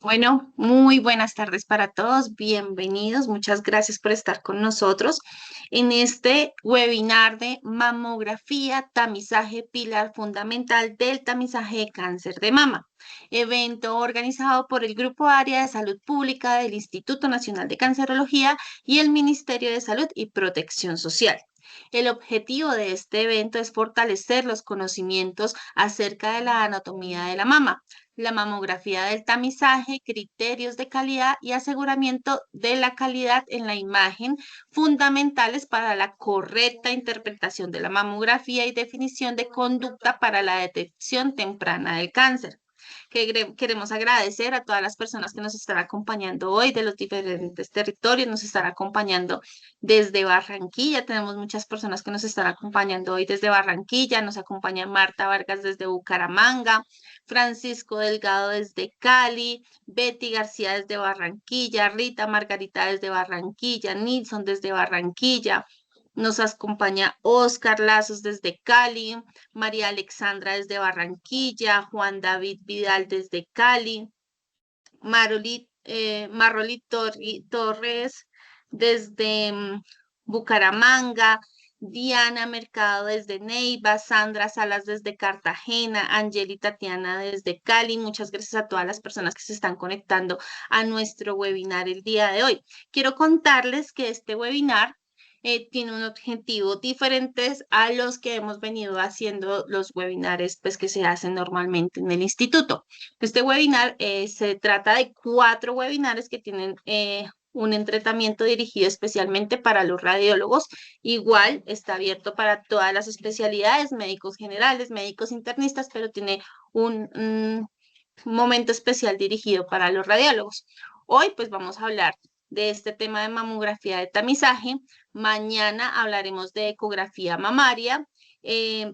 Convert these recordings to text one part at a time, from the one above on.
Bueno, muy buenas tardes para todos, bienvenidos, muchas gracias por estar con nosotros en este webinar de mamografía, tamizaje, pilar fundamental del tamizaje de cáncer de mama, evento organizado por el Grupo Área de Salud Pública del Instituto Nacional de Cancerología y el Ministerio de Salud y Protección Social. El objetivo de este evento es fortalecer los conocimientos acerca de la anatomía de la mamografía del tamizaje, criterios de calidad y aseguramiento de la calidad en la imagen, fundamentales para la correcta interpretación de la mamografía y definición de conducta para la detección temprana del cáncer. Queremos agradecer a todas las personas que nos están acompañando hoy de los diferentes territorios, nos están acompañando desde Barranquilla, tenemos muchas personas que nos están acompañando hoy desde Barranquilla, nos acompaña Marta Vargas desde Bucaramanga, Francisco Delgado desde Cali, Betty García desde Barranquilla, Rita Margarita desde Barranquilla, Nilson desde Barranquilla. Nos acompaña Oscar Lazos desde Cali, María Alexandra desde Barranquilla, Juan David Vidal desde Cali, Torres desde Bucaramanga, Diana Mercado desde Neiva, Sandra Salas desde Cartagena, Angeli Tatiana desde Cali. Muchas gracias a todas las personas que se están conectando a nuestro webinar el día de hoy. Quiero contarles que este webinar tiene un objetivo diferentes a los que hemos venido haciendo los webinares pues, que se hacen normalmente en el instituto. Este webinar se trata de 4 webinares que tienen un entrenamiento dirigido especialmente para los radiólogos. Igual está abierto para todas las especialidades, médicos generales, médicos internistas, pero tiene un momento especial dirigido para los radiólogos. Hoy pues vamos a hablar de este tema de mamografía de tamizaje. Mañana hablaremos de ecografía mamaria,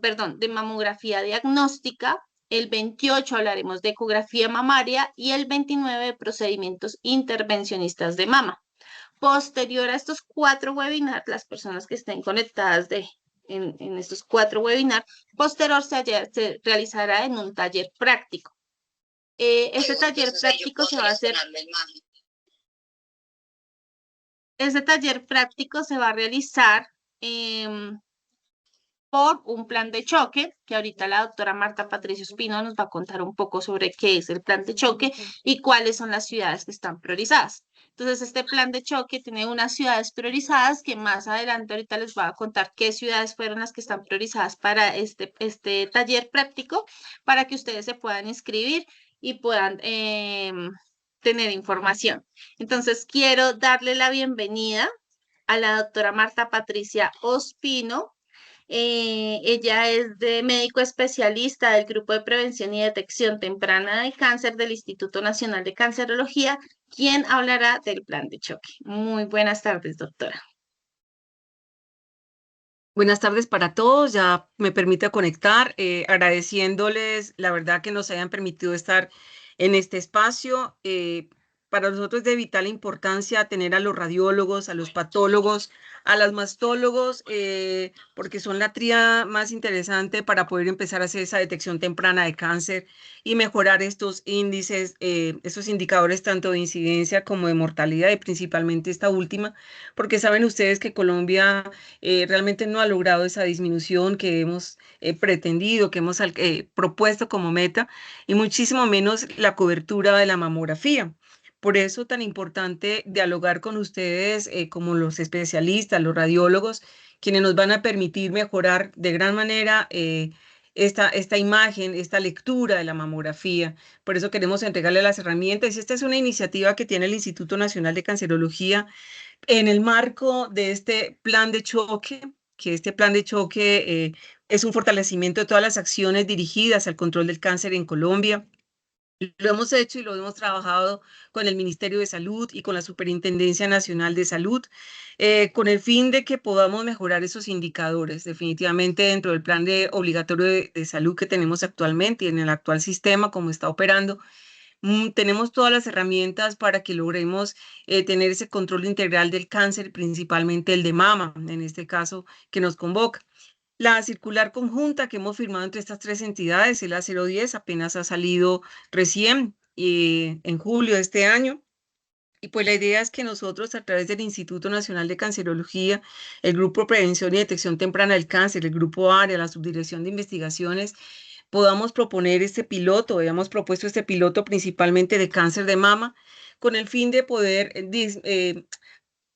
perdón, de mamografía diagnóstica. El 28 hablaremos de ecografía mamaria y el 29 de procedimientos intervencionistas de mama. Posterior a estos 4 webinars, las personas que estén conectadas en estos 4 webinars, posterior se realizará en un taller práctico. Este taller práctico se va a hacer. Este taller práctico se va a realizar por un plan de choque, que ahorita la doctora Marta Patricio Espino nos va a contar un poco sobre qué es el plan de choque y cuáles son las ciudades que están priorizadas. Entonces, este plan de choque tiene unas ciudades priorizadas que más adelante ahorita les voy a contar qué ciudades fueron las que están priorizadas para este taller práctico, para que ustedes se puedan inscribir y puedan tener información. Entonces, quiero darle la bienvenida a la doctora Marta Patricia Ospino. Ella es de médico especialista del Grupo de Prevención y Detección Temprana de Cáncer del Instituto Nacional de Cancerología, quien hablará del plan de choque. Muy buenas tardes, doctora. Buenas tardes para todos. Ya me permite conectar, agradeciéndoles la verdad que nos hayan permitido estar en este espacio. Para nosotros es de vital importancia tener a los radiólogos, a los patólogos, a los mastólogos, porque son la tríada más interesante para poder empezar a hacer esa detección temprana de cáncer y mejorar estos índices, estos indicadores tanto de incidencia como de mortalidad y principalmente esta última, porque saben ustedes que Colombia realmente no ha logrado esa disminución que hemos pretendido, que hemos propuesto como meta, y muchísimo menos la cobertura de la mamografía. Por eso tan importante dialogar con ustedes como los especialistas, los radiólogos, quienes nos van a permitir mejorar de gran manera esta imagen, esta lectura de la mamografía. Por eso queremos entregarle las herramientas. Y esta es una iniciativa que tiene el Instituto Nacional de Cancerología en el marco de este plan de choque, que este plan de choque es un fortalecimiento de todas las acciones dirigidas al control del cáncer en Colombia. Lo hemos hecho y lo hemos trabajado con el Ministerio de Salud y con la Superintendencia Nacional de Salud, con el fin de que podamos mejorar esos indicadores. Definitivamente dentro del plan obligatorio de salud que tenemos actualmente y en el actual sistema, como está operando, tenemos todas las herramientas para que logremos tener ese control integral del cáncer, principalmente el de mama, en este caso que nos convoca. La circular conjunta que hemos firmado entre estas 3 entidades, el A010, apenas ha salido recién. en julio de este año. Y pues la idea es que nosotros, a través del Instituto Nacional de Cancerología, el Grupo Prevención y Detección Temprana del Cáncer, el Grupo AREA, la Subdirección de Investigaciones, podamos proponer este piloto. Habíamos propuesto este piloto principalmente de cáncer de mama, con el fin de poder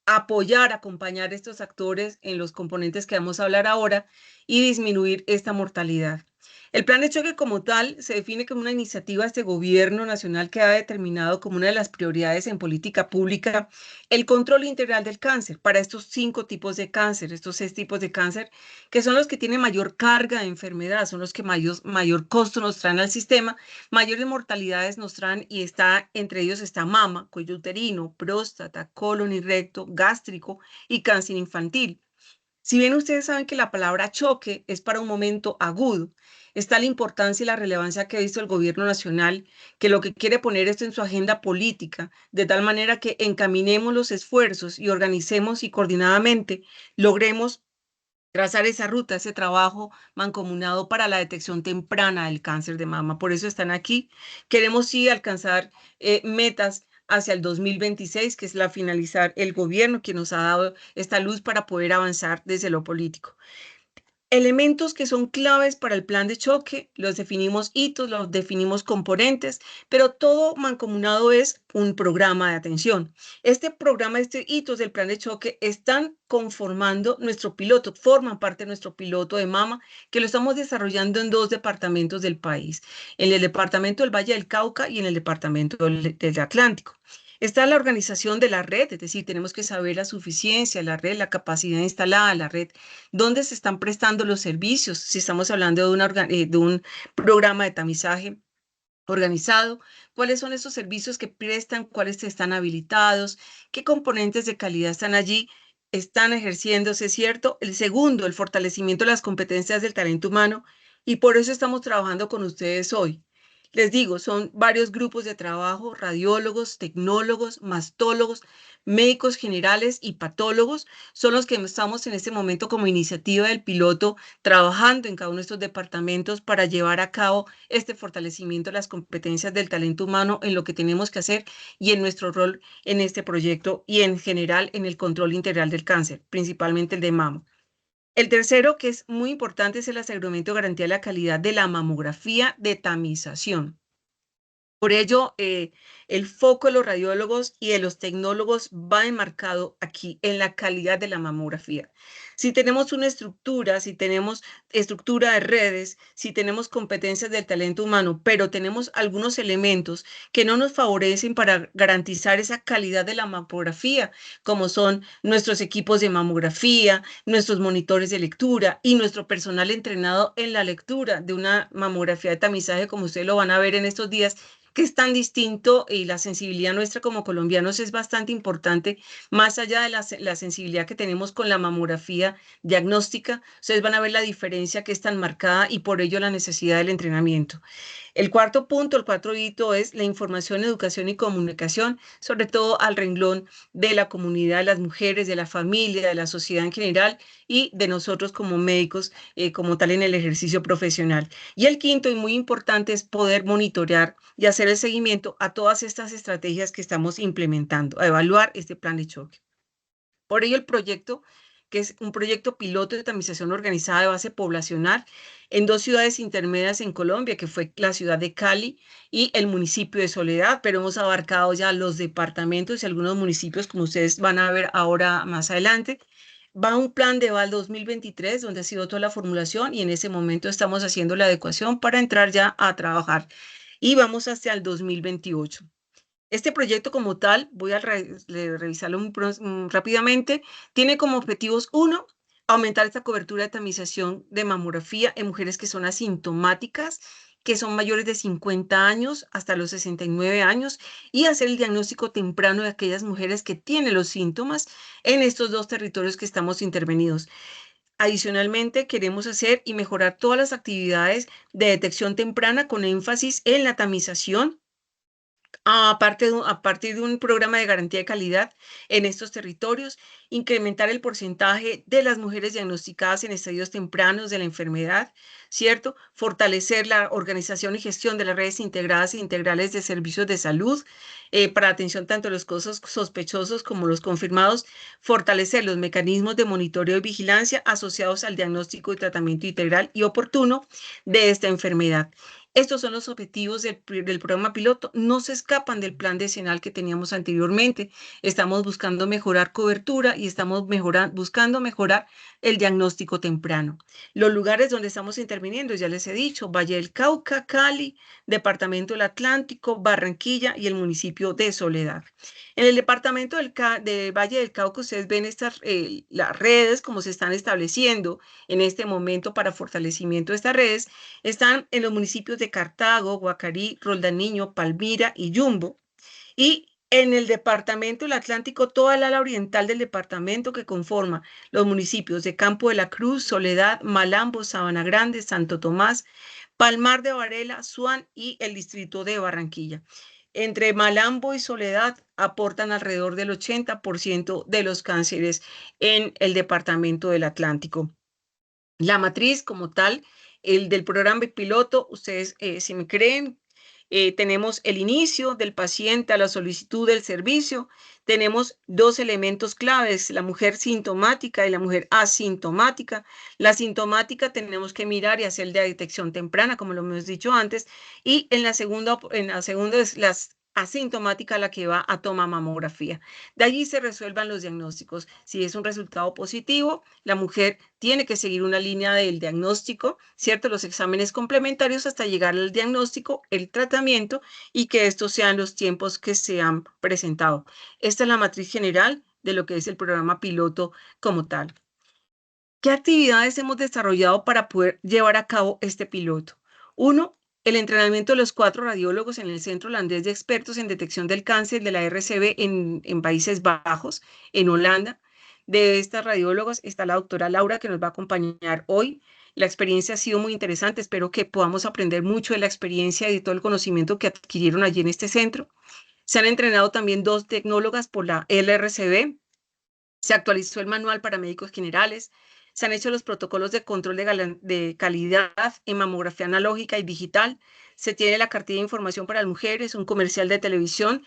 apoyar, acompañar a estos actores en los componentes que vamos a hablar ahora y disminuir esta mortalidad. El plan de choque como tal se define como una iniciativa de este gobierno nacional que ha determinado como una de las prioridades en política pública el control integral del cáncer para estos 5 tipos de cáncer, estos 6 tipos de cáncer, que son los que tienen mayor carga de enfermedad, son los que mayor costo nos traen al sistema, mayores mortalidades nos traen, y entre ellos está mama, cuello uterino, próstata, colon y recto, gástrico y cáncer infantil. Si bien ustedes saben que la palabra choque es para un momento agudo, está la importancia y la relevancia que ha visto el gobierno nacional, que lo que quiere poner esto en su agenda política, de tal manera que encaminemos los esfuerzos y organicemos y coordinadamente logremos trazar esa ruta, ese trabajo mancomunado para la detección temprana del cáncer de mama. Por eso están aquí. Queremos sí alcanzar metas hacia el 2026, que es la finalizar el gobierno que nos ha dado esta luz para poder avanzar desde lo político. Elementos que son claves para el plan de choque, los definimos hitos, los definimos componentes, pero todo mancomunado es un programa de atención. Este programa, este hitos del plan de choque están conformando nuestro piloto, forman parte de nuestro piloto de mama, que lo estamos desarrollando en 2 departamentos del país, en el departamento del Valle del Cauca y en el departamento del Atlántico. Está la organización de la red, es decir, tenemos que saber la suficiencia, la red, la capacidad instalada, la red, dónde se están prestando los servicios, si estamos hablando de un programa de tamizaje organizado, cuáles son esos servicios que prestan, cuáles están habilitados, qué componentes de calidad están allí, están ejerciéndose, ¿cierto? El segundo, el fortalecimiento de las competencias del talento humano, y por eso estamos trabajando con ustedes hoy. Les digo, son varios grupos de trabajo: radiólogos, tecnólogos, mastólogos, médicos generales y patólogos, son los que estamos en este momento como iniciativa del piloto trabajando en cada uno de estos departamentos para llevar a cabo este fortalecimiento de las competencias del talento humano en lo que tenemos que hacer y en nuestro rol en este proyecto y en general en el control integral del cáncer, principalmente el de mama. El tercero, que es muy importante, es el aseguramiento de garantía de la calidad de la mamografía de tamización. Por ello, el foco de los radiólogos y de los tecnólogos va enmarcado aquí en la calidad de la mamografía. Si tenemos una estructura, si tenemos estructura de redes, si tenemos competencias del talento humano, pero tenemos algunos elementos que no nos favorecen para garantizar esa calidad de la mamografía, como son nuestros equipos de mamografía, nuestros monitores de lectura y nuestro personal entrenado en la lectura de una mamografía de tamizaje, como ustedes lo van a ver en estos días, que es tan distinto, y la sensibilidad nuestra como colombianos es bastante importante, más allá de la sensibilidad que tenemos con la mamografía diagnóstica. Ustedes van a ver la diferencia que es tan marcada y por ello la necesidad del entrenamiento. El cuarto punto, el cuarto hito, es la información, educación y comunicación, sobre todo al renglón de la comunidad, de las mujeres, de la familia, de la sociedad en general y de nosotros como médicos, como tal en el ejercicio profesional. Y el quinto y muy importante es poder monitorear y hacer el seguimiento a todas estas estrategias que estamos implementando, a evaluar este plan de choque. Por ello, el proyecto, que es un proyecto piloto de tamización organizada de base poblacional en 2 ciudades intermedias en Colombia, que fue la ciudad de Cali y el municipio de Soledad, pero hemos abarcado ya los departamentos y algunos municipios, como ustedes van a ver ahora más adelante. Va un plan de Val 2023, donde ha sido toda la formulación, y en ese momento estamos haciendo la adecuación para entrar ya a trabajar. Y vamos hasta el 2028. Este proyecto como tal, voy a revisarlo rápidamente, tiene como objetivos: uno, aumentar esta cobertura de tamización de mamografía en mujeres que son asintomáticas, que son mayores de 50 años hasta los 69 años, y hacer el diagnóstico temprano de aquellas mujeres que tienen los síntomas en estos 2 territorios que estamos intervenidos. Adicionalmente, queremos hacer y mejorar todas las actividades de detección temprana con énfasis en la tamización A partir de un programa de garantía de calidad en estos territorios, incrementar el porcentaje de las mujeres diagnosticadas en estadios tempranos de la enfermedad, ¿cierto? Fortalecer la organización y gestión de las redes integradas e integrales de servicios de salud para atención tanto a los casos sospechosos como los confirmados, fortalecer los mecanismos de monitoreo y vigilancia asociados al diagnóstico y tratamiento integral y oportuno de esta enfermedad. Estos son los objetivos del programa piloto. No se escapan del plan decenal que teníamos anteriormente. Estamos buscando mejorar cobertura y estamos buscando mejorar el diagnóstico temprano. Los lugares donde estamos interviniendo, ya les he dicho, Valle del Cauca, Cali, Departamento del Atlántico, Barranquilla y el municipio de Soledad. En el departamento del Valle del Cauca, ustedes ven las redes como se están estableciendo en este momento para fortalecimiento de estas redes. Están en los municipios de Cartago, Guacarí, Roldaniño, Palmira y Yumbo. Y en el departamento del Atlántico, toda el ala oriental del departamento que conforma los municipios de Campo de la Cruz, Soledad, Malambo, Sabana Grande, Santo Tomás, Palmar de Varela, Suán y el distrito de Barranquilla. Entre Malambo y Soledad aportan alrededor del 80% de los cánceres en el departamento del Atlántico. La matriz como tal, el del programa piloto, ustedes si me creen, tenemos el inicio del paciente a la solicitud del servicio, tenemos dos elementos claves, la mujer sintomática y la mujer asintomática. La sintomática tenemos que mirar y hacer la detección temprana, como lo hemos dicho antes, y en la segunda es las asintomática la que va a tomar mamografía. De allí se resuelvan los diagnósticos. Si es un resultado positivo, la mujer tiene que seguir una línea del diagnóstico, ¿cierto? Los exámenes complementarios hasta llegar al diagnóstico, el tratamiento y que estos sean los tiempos que se han presentado. Esta es la matriz general de lo que es el programa piloto como tal. ¿Qué actividades hemos desarrollado para poder llevar a cabo este piloto? Uno, el entrenamiento de los 4 radiólogos en el Centro Holandés de Expertos en Detección del Cáncer de la RCB en Países Bajos, en Holanda. De estas radiólogas está la doctora Laura, que nos va a acompañar hoy. La experiencia ha sido muy interesante. Espero que podamos aprender mucho de la experiencia y de todo el conocimiento que adquirieron allí en este centro. Se han entrenado también 2 tecnólogas por la LRCB. Se actualizó el manual para médicos generales. Se han hecho los protocolos de control de calidad en mamografía analógica y digital. Se tiene la cartilla de información para las mujeres, un comercial de televisión.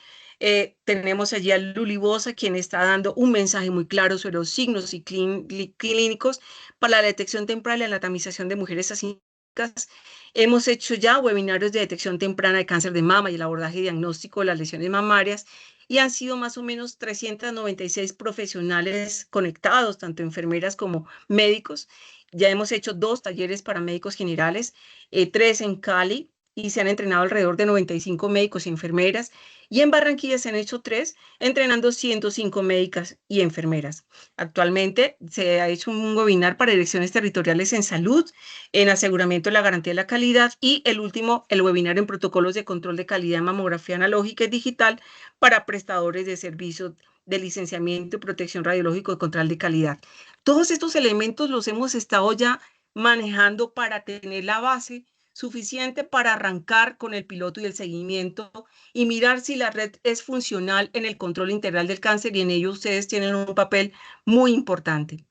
Tenemos allí a Luli Bosa, quien está dando un mensaje muy claro sobre los signos y clínicos para la detección temprana y la tamización de mujeres asíncicas. Hemos hecho ya webinarios de detección temprana de cáncer de mama y el abordaje diagnóstico de las lesiones mamarias y han sido más o menos 396 profesionales conectados, tanto enfermeras como médicos. Ya hemos hecho 2 talleres para médicos generales, 3 en Cali, y se han entrenado alrededor de 95 médicos y enfermeras. Y en Barranquilla se han hecho 3, entrenando 105 médicas y enfermeras. Actualmente se ha hecho un webinar para direcciones territoriales en salud, en aseguramiento de la garantía de la calidad y el último, el webinar en protocolos de control de calidad en mamografía analógica y digital para prestadores de servicios de licenciamiento y protección radiológico y control de calidad. Todos estos elementos los hemos estado ya manejando para tener la base suficiente para arrancar con el piloto y el seguimiento y mirar si la red es funcional en el control integral del cáncer y en ello ustedes tienen un papel muy importante.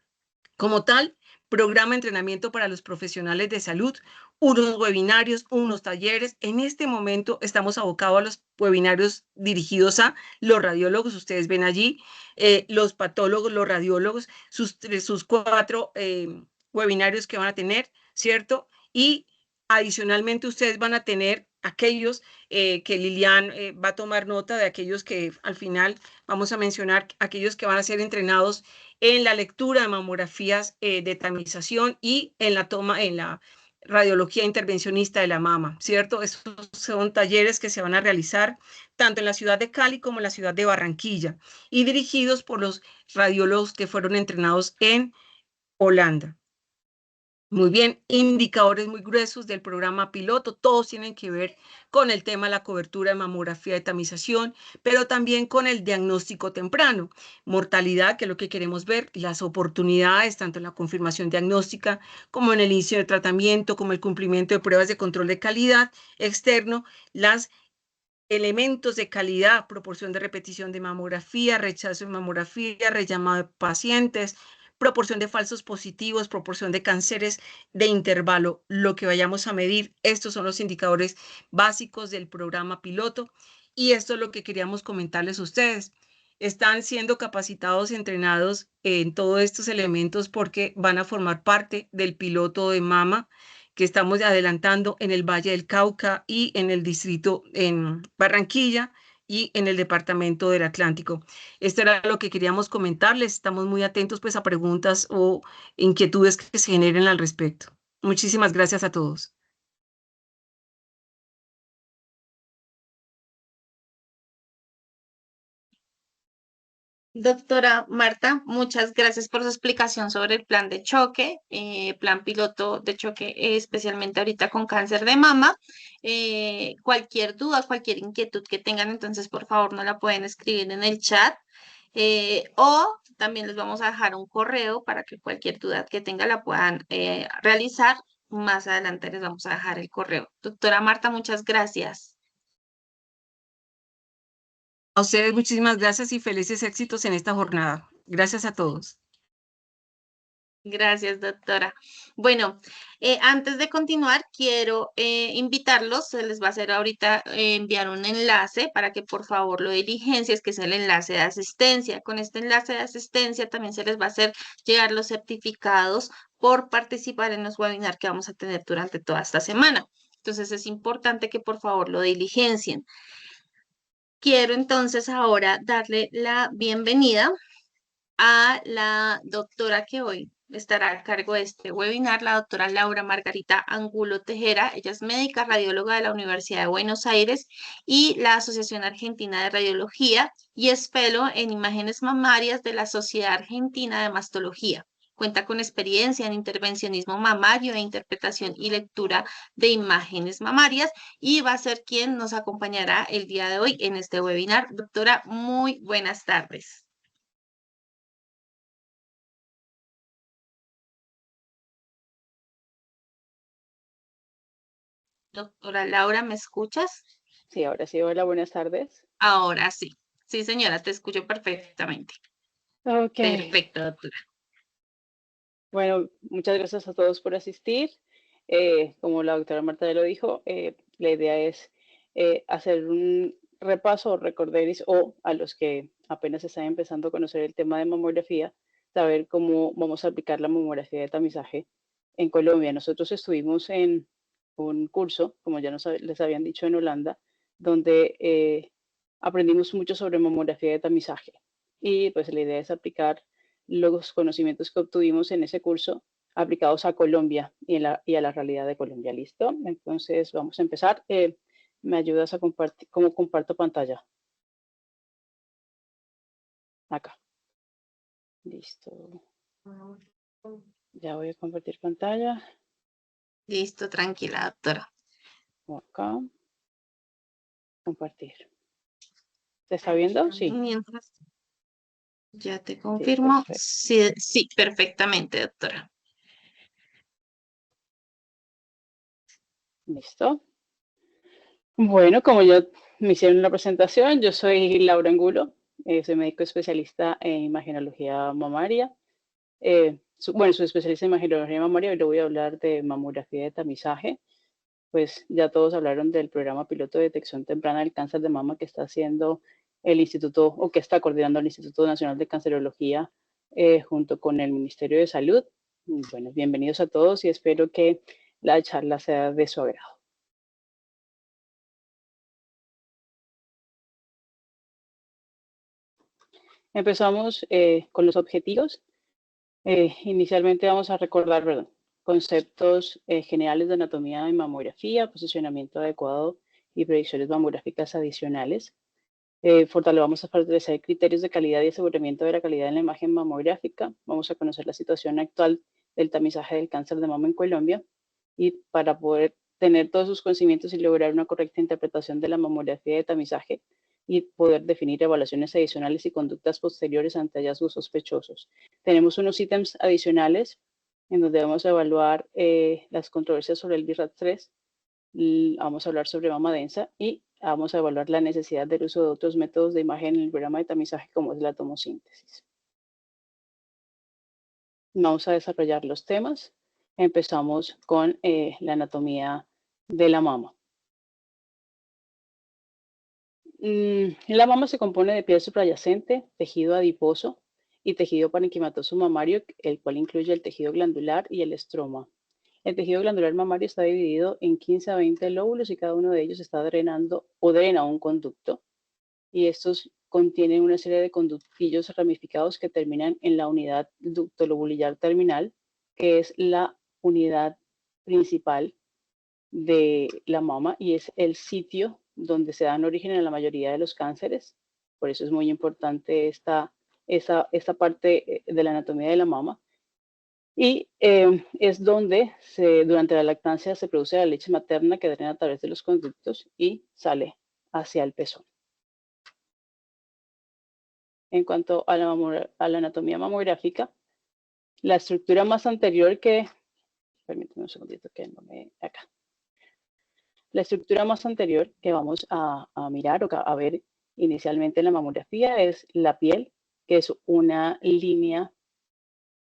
Como tal, programa de entrenamiento para los profesionales de salud, unos webinarios, unos talleres. En este momento estamos abocados a los webinarios dirigidos a los radiólogos, ustedes ven allí, los patólogos, los radiólogos, sus 4 webinarios que van a tener, ¿cierto? Y adicionalmente ustedes van a tener aquellos que Lilian va a tomar nota de aquellos que al final vamos a mencionar, aquellos que van a ser entrenados en la lectura de mamografías de tamización y en la radiología intervencionista de la mama, ¿cierto? Estos son talleres que se van a realizar tanto en la ciudad de Cali como en la ciudad de Barranquilla y dirigidos por los radiólogos que fueron entrenados en Holanda. Muy bien, indicadores muy gruesos del programa piloto, todos tienen que ver con el tema de la cobertura de mamografía de tamización, pero también con el diagnóstico temprano, mortalidad, que es lo que queremos ver, las oportunidades, tanto en la confirmación diagnóstica como en el inicio del tratamiento, como el cumplimiento de pruebas de control de calidad externo, las elementos de calidad, proporción de repetición de mamografía, rechazo de mamografía, rellamado de pacientes, proporción de falsos positivos, proporción de cánceres de intervalo, lo que vayamos a medir. Estos son los indicadores básicos del programa piloto y esto es lo que queríamos comentarles a ustedes. Están siendo capacitados y entrenados en todos estos elementos porque van a formar parte del piloto de mama que estamos adelantando en el Valle del Cauca y en el distrito en Barranquilla y en el departamento del Atlántico. Esto era lo que queríamos comentarles. Estamos muy atentos pues a preguntas o inquietudes que se generen al respecto. Muchísimas gracias a todos. Doctora Marta, muchas gracias por su explicación sobre el plan de choque, plan piloto de choque, especialmente ahorita con cáncer de mama. Cualquier duda, cualquier inquietud que tengan, entonces por favor no la pueden escribir en el chat, o también les vamos a dejar un correo para que cualquier duda que tengan la puedan realizar. Más adelante les vamos a dejar el correo. Doctora Marta, muchas gracias. A ustedes muchísimas gracias y felices éxitos en esta jornada. Gracias a todos. Gracias, doctora. Bueno, antes de continuar, quiero invitarlos, se les va a hacer ahorita enviar un enlace para que por favor lo diligencias, que es el enlace de asistencia. Con este enlace de asistencia también se les va a hacer llegar los certificados por participar en los webinars que vamos a tener durante toda esta semana. Entonces es importante que por favor lo diligencien. Quiero entonces ahora darle la bienvenida a la doctora que hoy estará a cargo de este webinar, la doctora Laura Margarita Angulo Tejera. Ella es médica radióloga de la Universidad de Buenos Aires y la Asociación Argentina de Radiología y es fellow en imágenes mamarias de la Sociedad Argentina de Mastología. Cuenta con experiencia en intervencionismo mamario e interpretación y lectura de imágenes mamarias y va a ser quien nos acompañará el día de hoy en este webinar. Doctora, muy buenas tardes. Doctora Laura, ¿me escuchas? Sí, ahora sí, hola, buenas tardes. Ahora sí. Sí, señora, te escucho perfectamente. Ok, Perfecto, doctora. bueno, muchas gracias a todos por asistir. Como la doctora Marta ya lo dijo, la idea es hacer un repaso, recorderis, o a los que apenas están empezando a conocer el tema de mamografía, saber cómo vamos a aplicar la mamografía de tamizaje en Colombia. Nosotros estuvimos en un curso, como ya les habían dicho, en Holanda, donde aprendimos mucho sobre mamografía de tamizaje. Y pues la idea es aplicar los conocimientos que obtuvimos en ese curso aplicados a Colombia y a la realidad de Colombia. ¿Listo? Entonces vamos a empezar. ¿Me ayudas a compartir? ¿Cómo comparto pantalla? Acá. Listo. Ya voy a compartir pantalla. Listo, tranquila, doctora. Acá. Compartir. ¿Se está viendo? Sí. Mientras, ya te Sí, confirmo. perfecto. Sí, sí, perfectamente, doctora. Listo. Bueno, como ya me hicieron la presentación, yo soy Laura Angulo, soy médico especialista en imagenología mamaria. Bueno, soy especialista en imagenología mamaria y le voy a hablar de mamografía de tamizaje. Pues ya todos hablaron del programa piloto de detección temprana del cáncer de mama que está haciendo el instituto o que está coordinando el Instituto Nacional de Cancerología junto con el Ministerio de Salud. Bueno, bienvenidos a todos y espero que la charla sea de su agrado. Empezamos con los objetivos. Inicialmente vamos a recordar conceptos generales de anatomía y mamografía, posicionamiento adecuado y predicciones mamográficas adicionales. Vamos a fortalecer criterios de calidad y aseguramiento de la calidad en la imagen mamográfica. Vamos a conocer la situación actual del tamizaje del cáncer de mama en Colombia y para poder tener todos sus conocimientos y lograr una correcta interpretación de la mamografía de tamizaje y poder definir evaluaciones adicionales y conductas posteriores ante hallazgos sospechosos. Tenemos unos ítems adicionales en donde vamos a evaluar las controversias sobre el BRAF3, vamos a hablar sobre mama densa y vamos a evaluar la necesidad del uso de otros métodos de imagen en el programa de tamizaje como es la tomosíntesis. Vamos a desarrollar los temas. Empezamos con la anatomía de la mama. La mama se compone de piel suprayacente, tejido adiposo y tejido parenquimatoso mamario, el cual incluye el tejido glandular y el estroma. El tejido glandular mamario está dividido en 15 a 20 lóbulos y cada uno de ellos está drenando o drena un conducto. Y estos contienen una serie de conductillos ramificados que terminan en la unidad ducto lobulillar terminal, que es la unidad principal de la mama y es el sitio donde se dan origen a la mayoría de los cánceres. Por eso es muy importante esta parte de la anatomía de la mama. Y es donde durante la lactancia se produce la leche materna que drena a través de los conductos y sale hacia el pezón. En cuanto a la anatomía mamográfica, la estructura más anterior que, permítame un segundito que no me, acá. La estructura más anterior que vamos a mirar o a ver inicialmente en la mamografía es la piel, que es una línea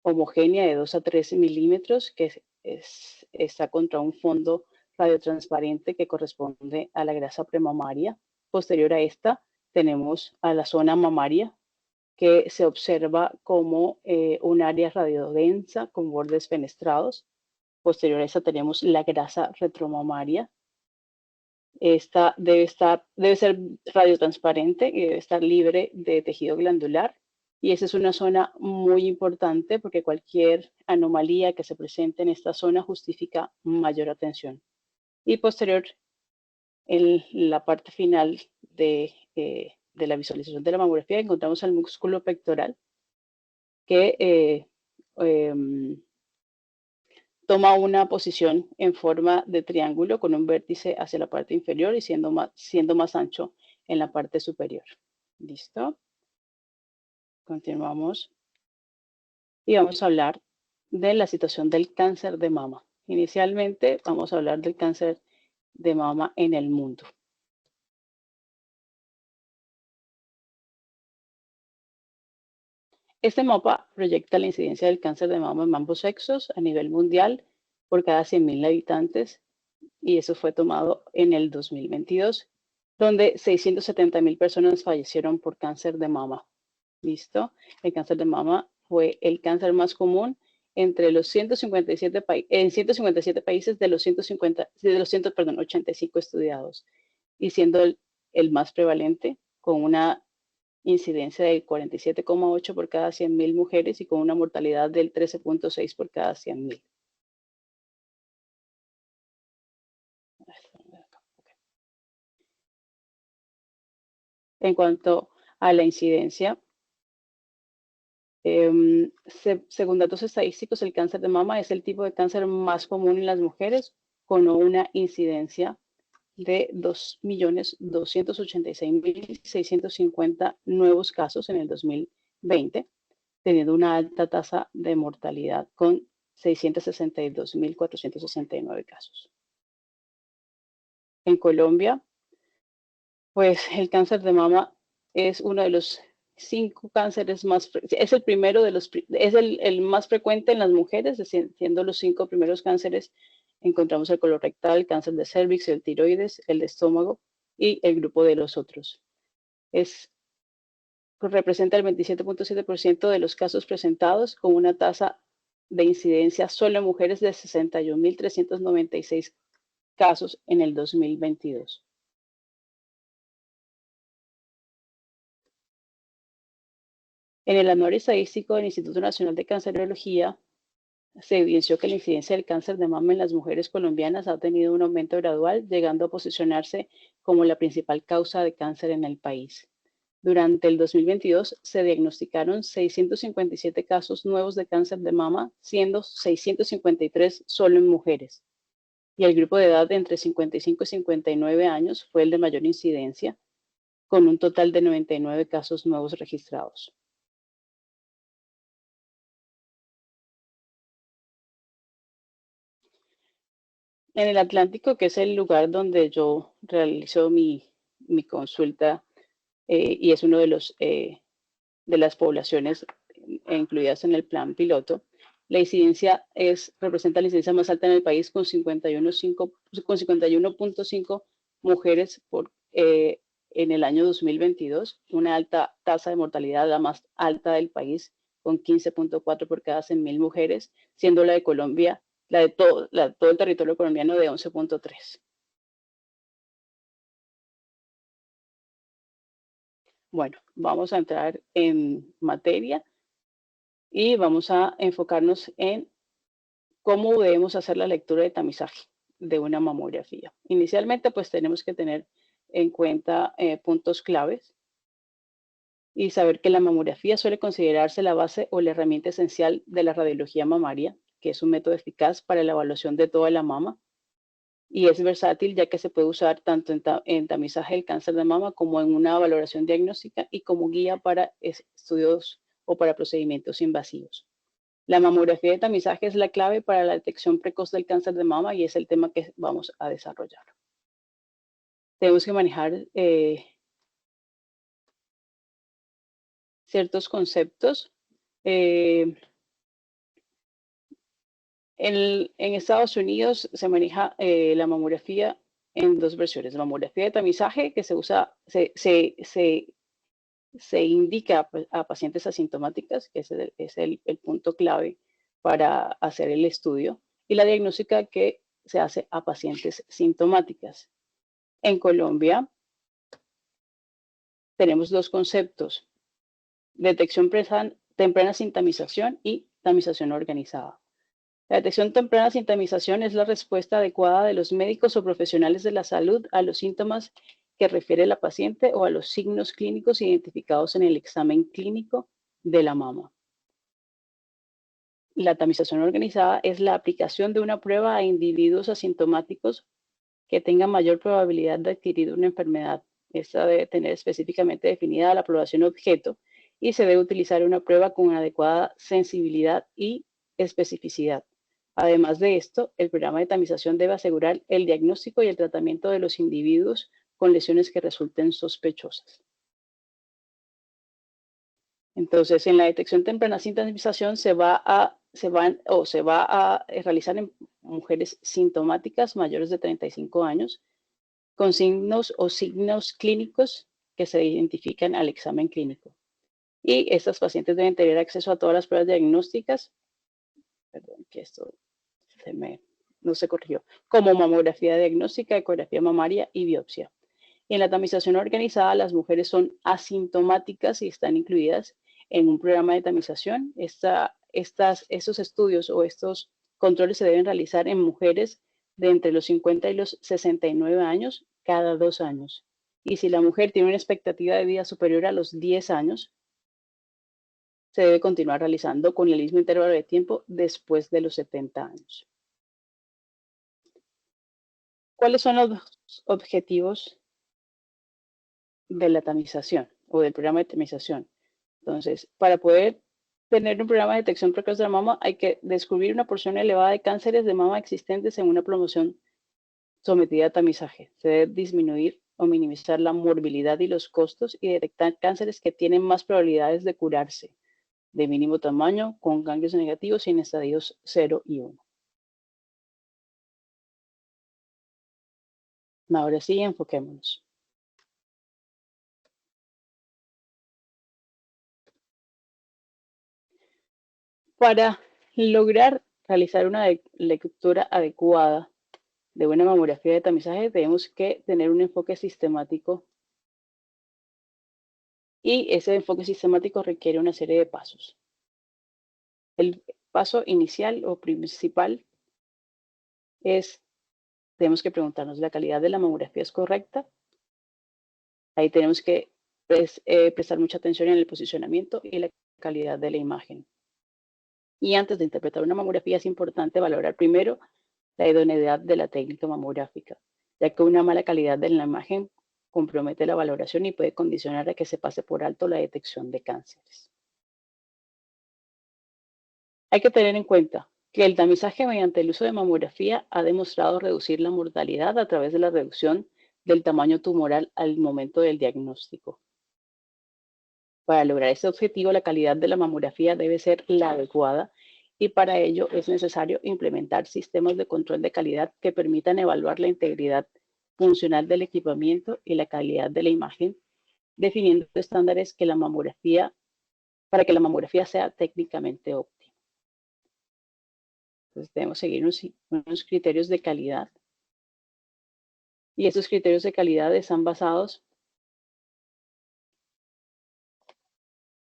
homogénea de 2 a 3 milímetros que está contra un fondo radiotransparente que corresponde a la grasa premamaria. Posterior a esta tenemos a la zona mamaria, que se observa como un área radiodensa con bordes fenestrados. Posterior a esta tenemos la grasa retromamaria. Esta debe ser radiotransparente y debe estar libre de tejido glandular. Y esa es una zona muy importante porque cualquier anomalía que se presente en esta zona justifica mayor atención. Y posterior, en la parte final de la visualización de la mamografía, encontramos el músculo pectoral que toma una posición en forma de triángulo con un vértice hacia la parte inferior y siendo más ancho en la parte superior. ¿Listo? Continuamos. Y vamos a hablar de la situación del cáncer de mama. Inicialmente vamos a hablar del cáncer de mama en el mundo. Este mapa proyecta la incidencia del cáncer de mama en ambos sexos a nivel mundial por cada 100.000 habitantes y eso fue tomado en el 2022, donde 670.000 personas fallecieron por cáncer de mama. ¿Listo? El cáncer de mama fue el cáncer más común entre los 157 países de los 185 estudiados y siendo el más prevalente con una incidencia del 47,8 por cada 100.000 mujeres y con una mortalidad del 13,6 por cada 100.000. En cuanto a la incidencia, según datos estadísticos, el cáncer de mama es el tipo de cáncer más común en las mujeres, con una incidencia de 2.286.650 nuevos casos en el 2020, teniendo una alta tasa de mortalidad con 662.469 casos. En Colombia, pues el cáncer de mama es uno de los 5 cánceres más, es el primero de los, es el más frecuente en las mujeres, siendo los 5 primeros cánceres, encontramos el colorectal, el cáncer de cervix, el tiroides, el de estómago y el grupo de los otros. Representa el 27,7% de los casos presentados con una tasa de incidencia solo en mujeres de 61.396 casos en el 2022. En el anuario estadístico del Instituto Nacional de Cancerología, se evidenció que la incidencia del cáncer de mama en las mujeres colombianas ha tenido un aumento gradual, llegando a posicionarse como la principal causa de cáncer en el país. Durante el 2022 se diagnosticaron 657 casos nuevos de cáncer de mama, siendo 653 solo en mujeres. Y el grupo de edad de entre 55 y 59 años fue el de mayor incidencia, con un total de 99 casos nuevos registrados. En el Atlántico, que es el lugar donde yo realizo mi mi consulta y es uno de las poblaciones incluidas en el plan piloto. La incidencia representa la incidencia más alta en el país con 51.5 mujeres en el año 2022, una alta tasa de mortalidad, la más alta del país, con 15.4 por cada 100.000 mujeres, siendo la de Colombia, todo el territorio colombiano, de 11.3. Bueno, vamos a entrar en materia y vamos a enfocarnos en cómo debemos hacer la lectura de tamizaje de una mamografía. Inicialmente, pues tenemos que tener en cuenta puntos claves y saber que la mamografía suele considerarse la base o la herramienta esencial de la radiología mamaria, que es un método eficaz para la evaluación de toda la mama y es versátil ya que se puede usar tanto en tamizaje del cáncer de mama como en una valoración diagnóstica y como guía para estudios o para procedimientos invasivos. La mamografía de tamizaje es la clave para la detección precoz del cáncer de mama y es el tema que vamos a desarrollar. Tenemos que manejar ciertos conceptos. En Estados Unidos se maneja la mamografía en dos versiones. La mamografía de tamizaje, que se indica a pacientes asintomáticas, que es el punto clave para hacer el estudio, y la diagnóstica, que se hace a pacientes sintomáticas. En Colombia tenemos dos conceptos: detección temprana sin tamización y tamización organizada. La detección temprana sin tamización es la respuesta adecuada de los médicos o profesionales de la salud a los síntomas que refiere la paciente o a los signos clínicos identificados en el examen clínico de la mama. La tamización organizada es la aplicación de una prueba a individuos asintomáticos que tengan mayor probabilidad de adquirir una enfermedad. Esta debe tener específicamente definida la población objeto y se debe utilizar una prueba con adecuada sensibilidad y especificidad. Además de esto, el programa de tamización debe asegurar el diagnóstico y el tratamiento de los individuos con lesiones que resulten sospechosas. Entonces, en la detección temprana sin tamización se va a realizar en mujeres sintomáticas mayores de 35 años con signos clínicos que se identifican al examen clínico. Y estas pacientes deben tener acceso a todas las pruebas diagnósticas. Perdón, que esto no se corrigió, como mamografía diagnóstica, ecografía mamaria y biopsia. En la tamización organizada, las mujeres son asintomáticas y están incluidas en un programa de tamización. Estos estudios o estos controles se deben realizar en mujeres de entre los 50 y los 69 años cada 2 años. Y si la mujer tiene una expectativa de vida superior a los 10 años, se debe continuar realizando con el mismo intervalo de tiempo después de los 70 años. ¿Cuáles son los objetivos de la tamización o del programa de tamización? Entonces, para poder tener un programa de detección precoz de la mama, hay que descubrir una porción elevada de cánceres de mama existentes en una población sometida a tamizaje. Se debe disminuir o minimizar la morbilidad y los costos y detectar cánceres que tienen más probabilidades de curarse, de mínimo tamaño, con ganglios negativos y en estadios 0 y 1. Ahora sí, enfoquémonos. Para lograr realizar una lectura adecuada de una mamografía de tamizaje, tenemos que tener un enfoque sistemático y ese enfoque sistemático requiere una serie de pasos. El paso inicial o principal tenemos que preguntarnos, ¿la calidad de la mamografía es correcta? Ahí tenemos que prestar mucha atención en el posicionamiento y la calidad de la imagen. Y antes de interpretar una mamografía es importante valorar primero la idoneidad de la técnica mamográfica, ya que una mala calidad de la imagen compromete la valoración y puede condicionar a que se pase por alto la detección de cánceres. Hay que tener en cuenta que el tamizaje mediante el uso de mamografía ha demostrado reducir la mortalidad a través de la reducción del tamaño tumoral al momento del diagnóstico. Para lograr este objetivo, la calidad de la mamografía debe ser la adecuada y para ello es necesario implementar sistemas de control de calidad que permitan evaluar la integridad funcional del equipamiento y la calidad de la imagen, definiendo estándares para que la mamografía sea técnicamente óptima. Entonces debemos seguir unos criterios de calidad y estos criterios de calidad están basados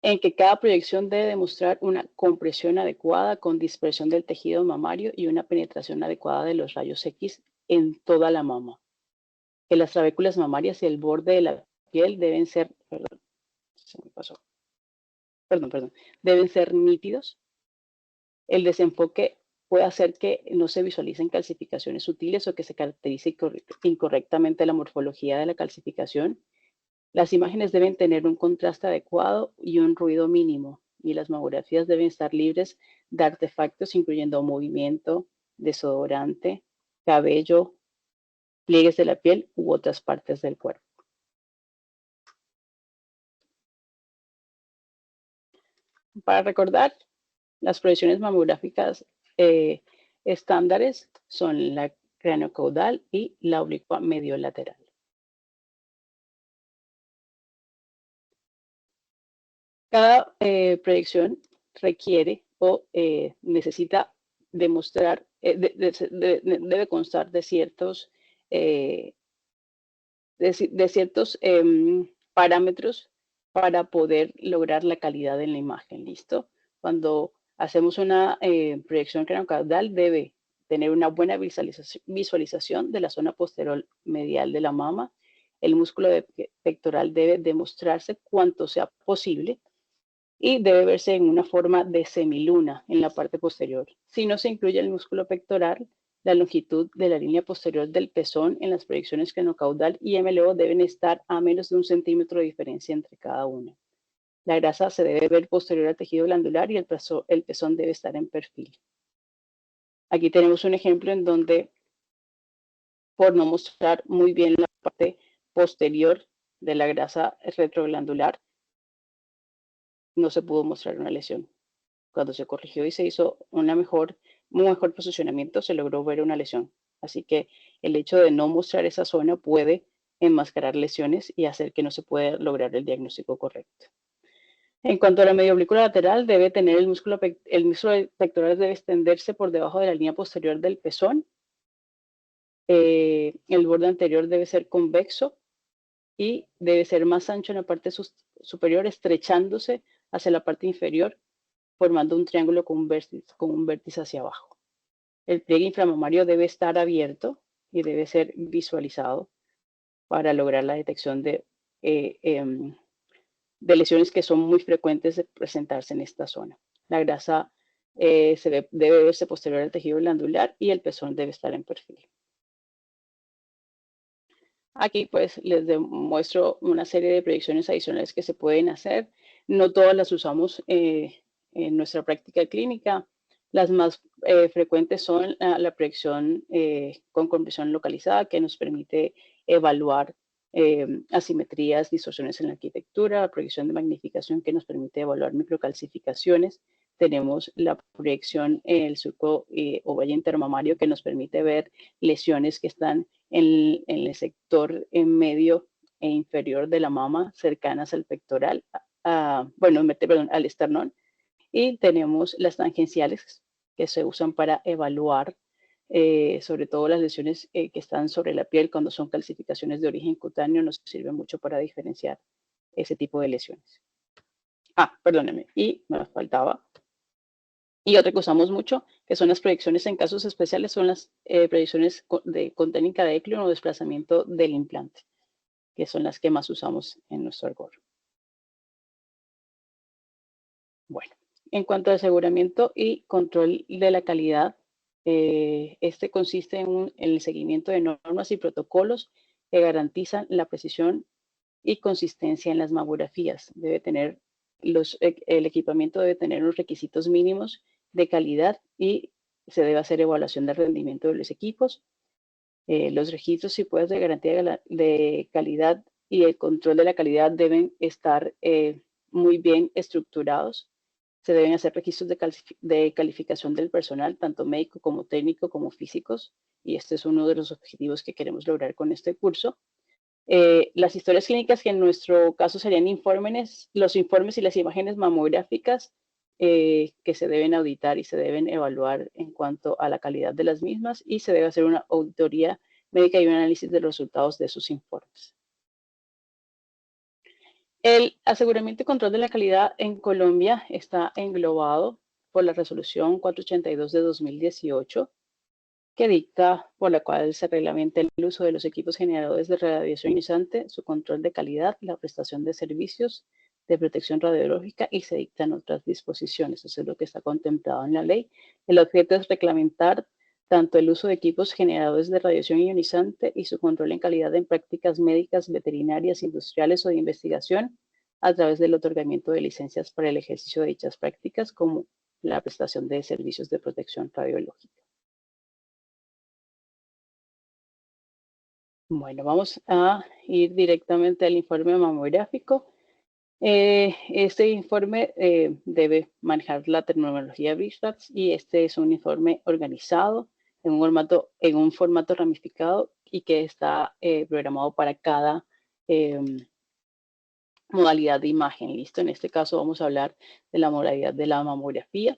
en que cada proyección debe demostrar una compresión adecuada con dispersión del tejido mamario y una penetración adecuada de los rayos X en toda la mama. Que las trabéculas mamarias y el borde de la piel deben ser, deben ser nítidos. El desenfoque puede hacer que no se visualicen calcificaciones sutiles o que se caracterice incorrectamente la morfología de la calcificación. Las imágenes deben tener un contraste adecuado y un ruido mínimo, y las mamografías deben estar libres de artefactos, incluyendo movimiento, desodorante, cabello, pliegues de la piel u otras partes del cuerpo. Para recordar, las proyecciones mamográficas estándares son la craneocaudal y la oblicua mediolateral. Cada proyección requiere o necesita demostrar, debe constar de ciertos, parámetros para poder lograr la calidad en la imagen. ¿Listo? Cuando hacemos una proyección craneocaudal debe tener una buena visualización de la zona posterior medial de la mama. El músculo pectoral debe demostrarse cuanto sea posible y debe verse en una forma de semiluna en la parte posterior. Si no se incluye el músculo pectoral, la longitud de la línea posterior del pezón en las proyecciones craneocaudal y MLO deben estar a menos de 1 centímetro de diferencia entre cada una. La grasa se debe ver posterior al tejido glandular y el pezón debe estar en perfil. Aquí tenemos un ejemplo en donde, por no mostrar muy bien la parte posterior de la grasa retroglandular, no se pudo mostrar una lesión. Cuando se corrigió y se hizo un mejor posicionamiento, se logró ver una lesión. Así que el hecho de no mostrar esa zona puede enmascarar lesiones y hacer que no se pueda lograr el diagnóstico correcto. En cuanto a la medio oblicuo lateral, debe tener el músculo pectoral debe extenderse por debajo de la línea posterior del pezón. El borde anterior debe ser convexo y debe ser más ancho en la parte superior, estrechándose hacia la parte inferior, formando un triángulo con un vértice hacia abajo. El pliegue inframamario debe estar abierto y debe ser visualizado para lograr la detección de lesiones que son muy frecuentes de presentarse en esta zona. La grasa debe verse posterior al tejido glandular y el pezón debe estar en perfil. Aquí pues les demuestro una serie de proyecciones adicionales que se pueden hacer. No todas las usamos en nuestra práctica clínica. Las más frecuentes son la proyección con compresión localizada, que nos permite evaluar asimetrías, distorsiones en la arquitectura, la proyección de magnificación, que nos permite evaluar microcalcificaciones. Tenemos la proyección en el surco o valle intermamario, que nos permite ver lesiones que están en el sector en medio e inferior de la mama, cercanas al pectoral, al esternón. Y tenemos las tangenciales, que se usan para evaluar sobre todo las lesiones que están sobre la piel cuando son calcificaciones de origen cutáneo, nos sirve mucho para diferenciar ese tipo de lesiones. Perdónenme, y me faltaba. Y otra que usamos mucho, que son las proyecciones en casos especiales, son las proyecciones con técnica de Eklund o desplazamiento del implante, que son las que más usamos en nuestro ergor. Bueno, en cuanto al aseguramiento y control de la calidad, este consiste en el seguimiento de normas y protocolos que garantizan la precisión y consistencia en las mamografías. El equipamiento debe tener unos requisitos mínimos de calidad y se debe hacer evaluación del rendimiento de los equipos. Los registros y pruebas de garantía de calidad y el control de la calidad deben estar muy bien estructurados. Se deben hacer registros de calificación del personal, tanto médico como técnico como físicos, y este es uno de los objetivos que queremos lograr con este curso. Las historias clínicas, que en nuestro caso serían los informes y las imágenes mamográficas que se deben auditar y se deben evaluar en cuanto a la calidad de las mismas, y se debe hacer una auditoría médica y un análisis de los resultados de sus informes. El aseguramiento y control de la calidad en Colombia está englobado por la resolución 482 de 2018, que dicta, por la cual se reglamenta el uso de los equipos generadores de radiación ionizante, su control de calidad, la prestación de servicios de protección radiológica, y se dictan otras disposiciones. Eso es lo que está contemplado en la ley. El objeto es reglamentar tanto el uso de equipos generadores de radiación ionizante y su control en calidad en prácticas médicas, veterinarias, industriales o de investigación, a través del otorgamiento de licencias para el ejercicio de dichas prácticas, como la prestación de servicios de protección radiológica. Bueno, vamos a ir directamente al informe mamográfico. Este informe debe manejar la terminología BIRADS, y este es un informe organizado en un formato ramificado y que está programado para cada modalidad de imagen. ¿Listo? En este caso vamos a hablar de la modalidad de la mamografía.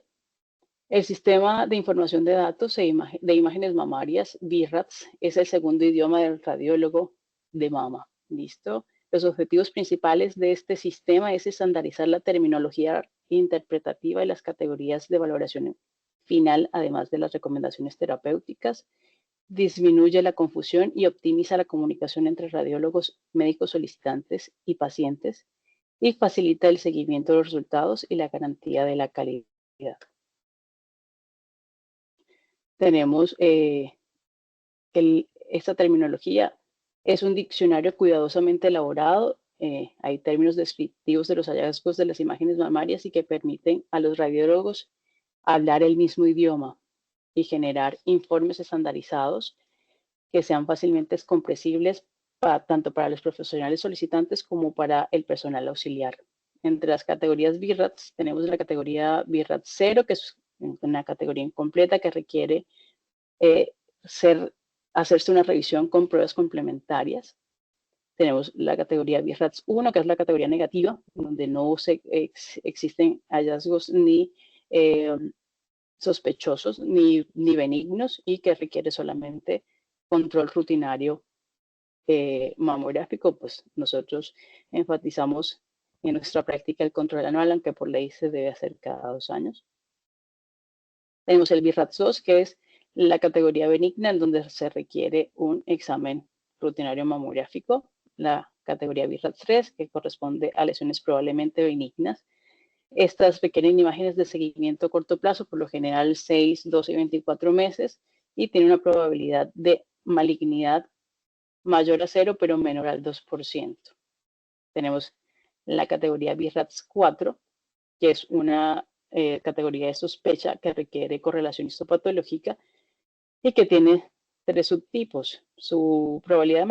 El sistema de información de datos de imágenes mamarias, BIRADS, es el segundo idioma del radiólogo de mama. ¿Listo? Los objetivos principales de este sistema es estandarizar la terminología interpretativa y las categorías de valoración final, además de las recomendaciones terapéuticas. Disminuye la confusión y optimiza la comunicación entre radiólogos, médicos solicitantes y pacientes, y facilita el seguimiento de los resultados y la garantía de la calidad. Tenemos esta terminología. Es un diccionario cuidadosamente elaborado. Hay términos descriptivos de los hallazgos de las imágenes mamarias y que permiten a los radiólogos hablar el mismo idioma y generar informes estandarizados que sean fácilmente comprensibles tanto para los profesionales solicitantes como para el personal auxiliar. Entre las categorías BIRADS tenemos la categoría BIRADS 0, que es una categoría incompleta que requiere hacerse una revisión con pruebas complementarias. Tenemos la categoría BIRADS 1, que es la categoría negativa, donde no existen hallazgos ni sospechosos ni benignos, y que requiere solamente control rutinario mamográfico. Pues nosotros enfatizamos en nuestra práctica el control anual, aunque por ley se debe hacer cada 2 años. Tenemos el BIRADS 2, que es la categoría benigna, en donde se requiere un examen rutinario mamográfico. La categoría BIRADS 3, que corresponde a lesiones probablemente benignas. Estas requieren imágenes de seguimiento a corto plazo, por lo general 6, 12 y 24 meses, y tiene una probabilidad de malignidad mayor a 0, pero menor al 2%. Tenemos la categoría BIRADS 4, que es una categoría de sospecha que requiere correlación histopatológica y que tiene 3 subtipos. Su probabilidad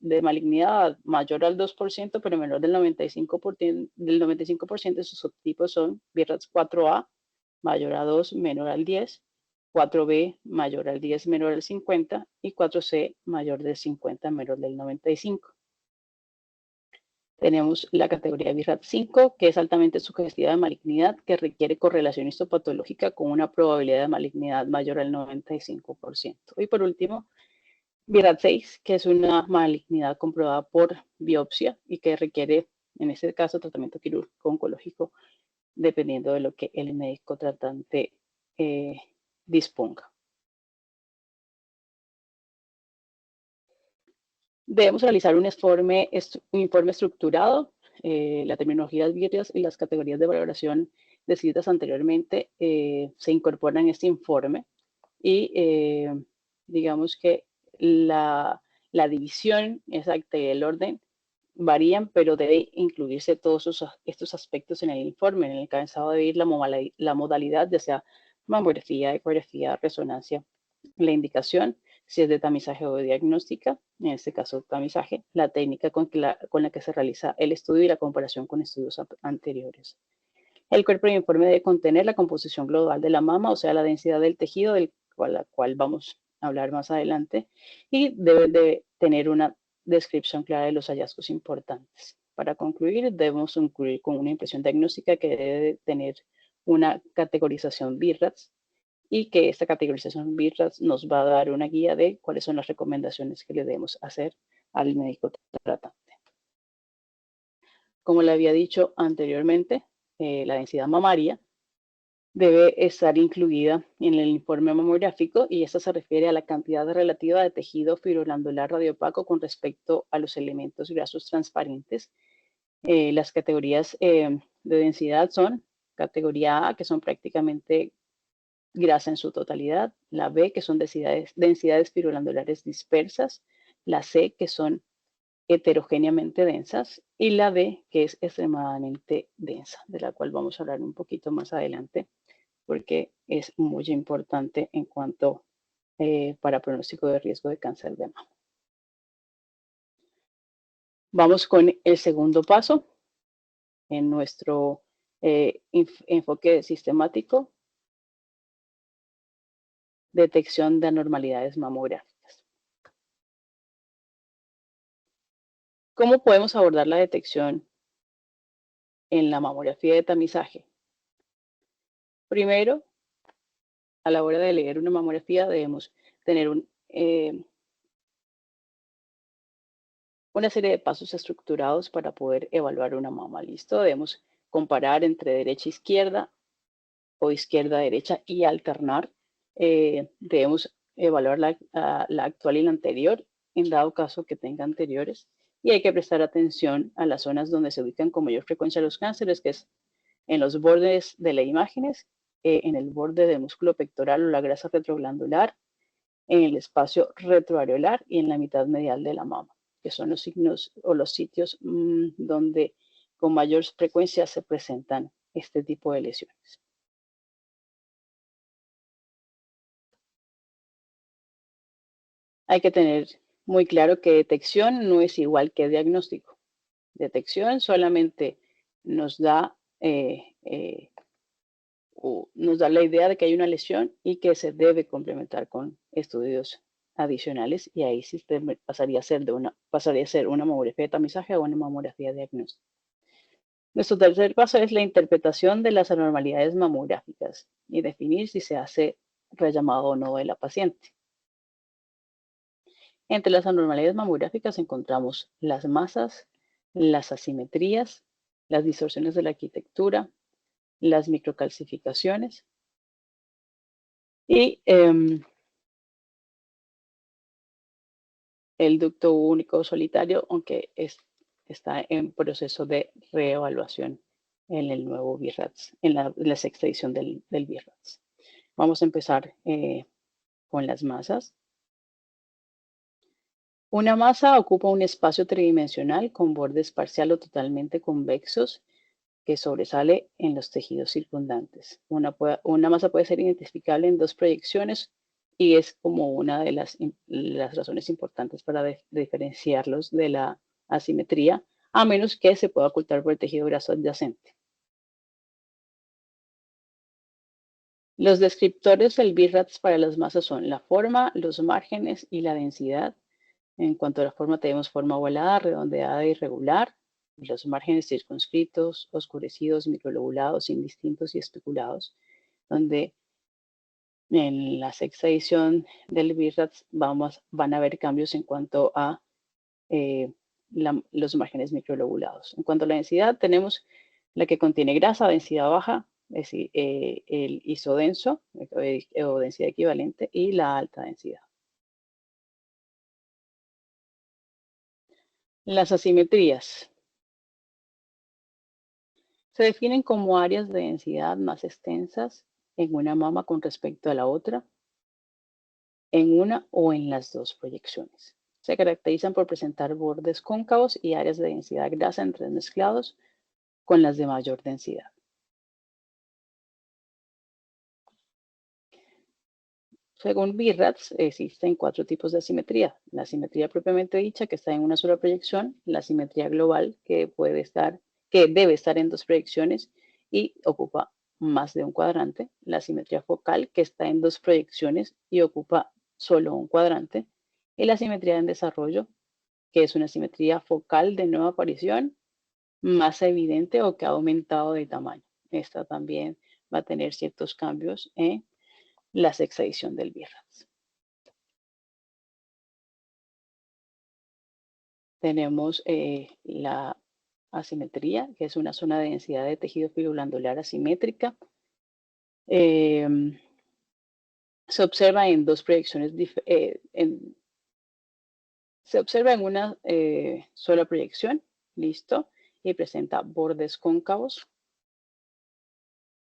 de malignidad mayor al 2%, pero menor del 95%, sus subtipos son BIRADS 4A, mayor a 2, menor al 10, 4B, mayor al 10, menor al 50, y 4C, mayor del 50, menor del 95. Tenemos la categoría BIRADS 5, que es altamente sugestiva de malignidad, que requiere correlación histopatológica con una probabilidad de malignidad mayor al 95%. Y por último, BIRADS 6, que es una malignidad comprobada por biopsia y que requiere, en este caso, tratamiento quirúrgico oncológico, dependiendo de lo que el médico tratante disponga. Debemos realizar un informe estructurado. La terminología BIRADS y las categorías de valoración descritas anteriormente se incorporan en este informe, y digamos que la división exacta y el orden varían, pero debe incluirse todos estos aspectos en el informe. En el encabezado debe ir la modalidad, ya sea mamografía, ecografía, resonancia, la indicación, si es de tamizaje o de diagnóstica, en este caso tamizaje, la técnica con la que se realiza el estudio y la comparación con estudios anteriores. El cuerpo de informe debe contener la composición global de la mama, o sea, la densidad del tejido, la cual vamos a hablar más adelante, y debe de tener una descripción clara de los hallazgos importantes. Para concluir, debemos concluir con una impresión diagnóstica que debe tener una categorización BIRADS y que esta categorización BIRADS nos va a dar una guía de cuáles son las recomendaciones que le debemos hacer al médico tratante. Como le había dicho anteriormente, la densidad mamaria debe estar incluida en el informe mamográfico y esta se refiere a la cantidad relativa de tejido fibroglandular radiopaco con respecto a los elementos grasos transparentes. Las categorías de densidad son categoría A, que son prácticamente grasa en su totalidad, la B, que son densidades fibroglandulares dispersas, la C, que son heterogéneamente densas, y la D, que es extremadamente densa, de la cual vamos a hablar un poquito más adelante, porque es muy importante en cuanto para pronóstico de riesgo de cáncer de mama. Vamos con el segundo paso en nuestro enfoque sistemático, detección de anormalidades mamográficas. ¿Cómo podemos abordar la detección en la mamografía de tamizaje? Primero, a la hora de leer una mamografía debemos tener una serie de pasos estructurados para poder evaluar una mama. ¿Listo? Debemos comparar entre derecha e izquierda o izquierda a derecha y alternar. Debemos evaluar la actual y la anterior, en dado caso que tenga anteriores. Y hay que prestar atención a las zonas donde se ubican con mayor frecuencia los cánceres, que es en los bordes de las imágenes, en el borde del músculo pectoral o la grasa retroglandular, en el espacio retroareolar y en la mitad medial de la mama, que son los signos o los sitios donde con mayor frecuencia se presentan este tipo de lesiones. Hay que tener muy claro que detección no es igual que diagnóstico. Detección solamente nos da la idea de que hay una lesión y que se debe complementar con estudios adicionales, y ahí sí pasaría a ser una mamografía de tamizaje o una mamografía diagnóstica. Nuestro tercer paso es la interpretación de las anormalidades mamográficas y definir si se hace rellamado o no de la paciente. Entre las anormalidades mamográficas encontramos las masas, las asimetrías, las distorsiones de la arquitectura, las microcalcificaciones y el ducto único solitario, aunque está en proceso de reevaluación en el nuevo BIRADS, en la sexta edición del BIRADS. Vamos a empezar con las masas. Una masa ocupa un espacio tridimensional con bordes parcial o totalmente convexos que sobresale en los tejidos circundantes. Una masa puede ser identificable en dos proyecciones y es como una de las razones importantes para diferenciarlos de la asimetría, a menos que se pueda ocultar por el tejido graso adyacente. Los descriptores del BIRADS para las masas son la forma, los márgenes y la densidad. En cuanto a la forma, tenemos forma ovalada, redondeada e irregular. Los márgenes circunscritos, oscurecidos, microlobulados, indistintos y especulados, donde en la sexta edición del BIRADS van a haber cambios en cuanto a los márgenes microlobulados. En cuanto a la densidad, tenemos la que contiene grasa, densidad baja, es decir, el isodenso o densidad equivalente, y la alta densidad. Las asimetrías se definen como áreas de densidad más extensas en una mama con respecto a la otra, en una o en las dos proyecciones. Se caracterizan por presentar bordes cóncavos y áreas de densidad grasa entremezclados con las de mayor densidad. según BIRADS, existen 4 tipos de asimetría. La asimetría propiamente dicha, que está en una sola proyección, la asimetría global, que debe estar en 2 proyecciones y ocupa más de un cuadrante, la asimetría focal, que está en 2 proyecciones y ocupa solo un cuadrante, y la asimetría en desarrollo, que es una asimetría focal de nueva aparición, más evidente o que ha aumentado de tamaño. Esta también va a tener ciertos cambios en la sexta edición del BIRADS. Tenemos la asimetría, que es una zona de densidad de tejido fibroglandular asimétrica. Se observa en 2 proyecciones, se observa en una sola proyección, listo, y presenta bordes cóncavos.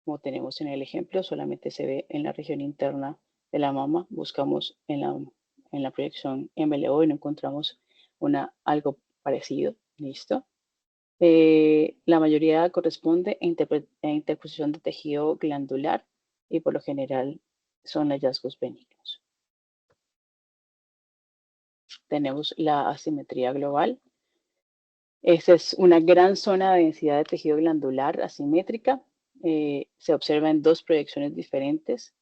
Como tenemos en el ejemplo, solamente se ve en la región interna de la mama. Buscamos en la proyección MLO y no encontramos algo parecido, listo. La mayoría corresponde a interposición de tejido glandular y por lo general son hallazgos benignos. Tenemos la asimetría global. Esta es una gran zona de densidad de tejido glandular asimétrica. Se observa en 2 proyecciones diferentes.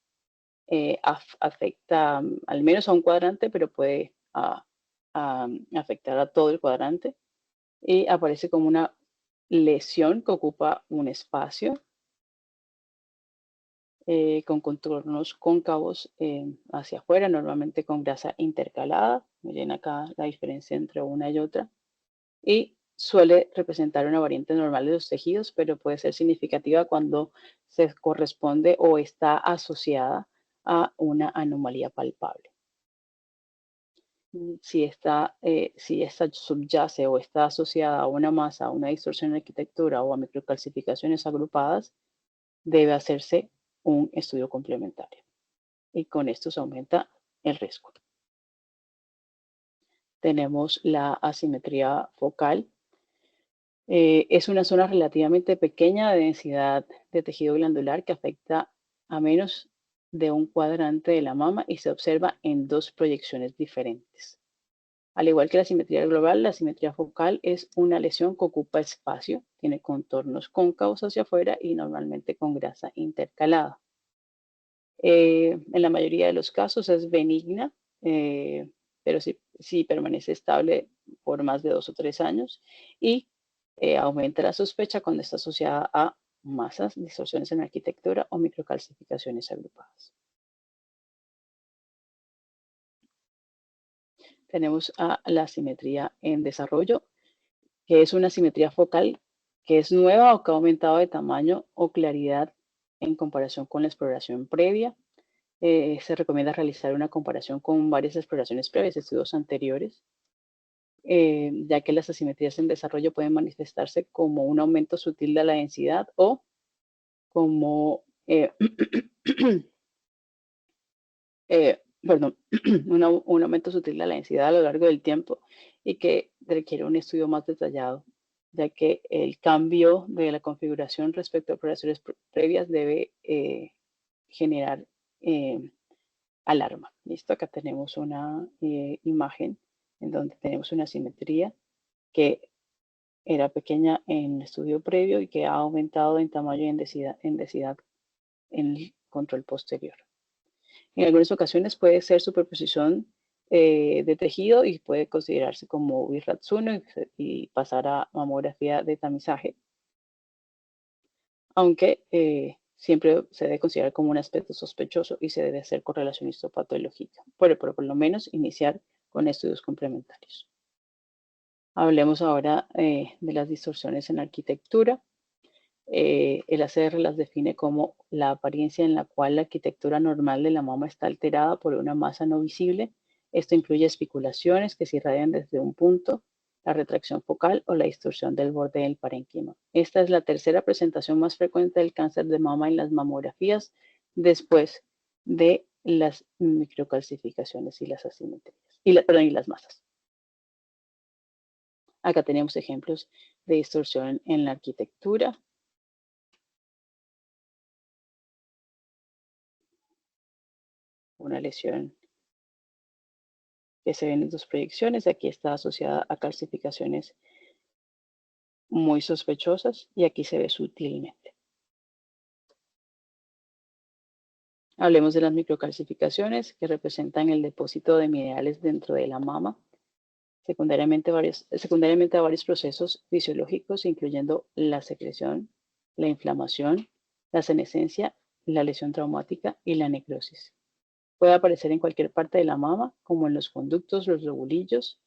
Afecta al menos a un cuadrante, pero puede afectar a todo el cuadrante. Y aparece como una lesión que ocupa un espacio con contornos cóncavos hacia afuera, normalmente con grasa intercalada. Miren acá la diferencia entre una y otra. Y suele representar una variante normal de los tejidos, pero puede ser significativa cuando se corresponde o está asociada a una anomalía palpable. Si esta subyace o está asociada a una masa, a una distorsión en la arquitectura o a microcalcificaciones agrupadas, debe hacerse un estudio complementario. Y con esto se aumenta el riesgo. Tenemos la asimetría focal. Es una zona relativamente pequeña de densidad de tejido glandular que afecta a menos de un cuadrante de la mama y se observa en 2 proyecciones diferentes. Al igual que la asimetría global, la asimetría focal es una lesión que ocupa espacio, tiene contornos cóncavos hacia afuera y normalmente con grasa intercalada. En la mayoría de los casos es benigna, pero sí permanece estable por más de 2 o 3 años y aumenta la sospecha cuando está asociada a masas, distorsiones en la arquitectura o microcalcificaciones agrupadas. Tenemos a la asimetría en desarrollo, que es una asimetría focal que es nueva o que ha aumentado de tamaño o claridad en comparación con la exploración previa. Se recomienda realizar una comparación con varias exploraciones previas, estudios anteriores, ya que las asimetrías en desarrollo pueden manifestarse como un aumento sutil de la densidad o como un aumento sutil de la densidad a lo largo del tiempo y que requiere un estudio más detallado, ya que el cambio de la configuración respecto a operaciones previas debe generar alarma. ¿Listo? Acá tenemos una imagen en donde tenemos una asimetría que era pequeña en el estudio previo y que ha aumentado en tamaño y en densidad en el control posterior. En algunas ocasiones puede ser superposición de tejido y puede considerarse como BIRADS 1 y pasar a mamografía de tamizaje, aunque siempre se debe considerar como un aspecto sospechoso y se debe hacer correlación histopatológica, pero por lo menos iniciar con estudios complementarios. Hablemos ahora de las distorsiones en la arquitectura. El ACR las define como la apariencia en la cual la arquitectura normal de la mama está alterada por una masa no visible. Esto incluye especulaciones que se irradian desde un punto, la retracción focal o la distorsión del borde del parénquima. Esta es la tercera presentación más frecuente del cáncer de mama en las mamografías después de las microcalcificaciones y las asimetrías, y las masas. Acá tenemos ejemplos de distorsión en la arquitectura. una lesión que se ven en dos proyecciones. Aquí está asociada a calcificaciones muy sospechosas y aquí se ve sutilmente. Hablemos de las microcalcificaciones que representan el depósito de minerales dentro de la mama, secundariamente a varios procesos fisiológicos, incluyendo la secreción, la inflamación, la senescencia, la lesión traumática y la necrosis. Puede aparecer en cualquier parte de la mama, como en los conductos, los lobulillos,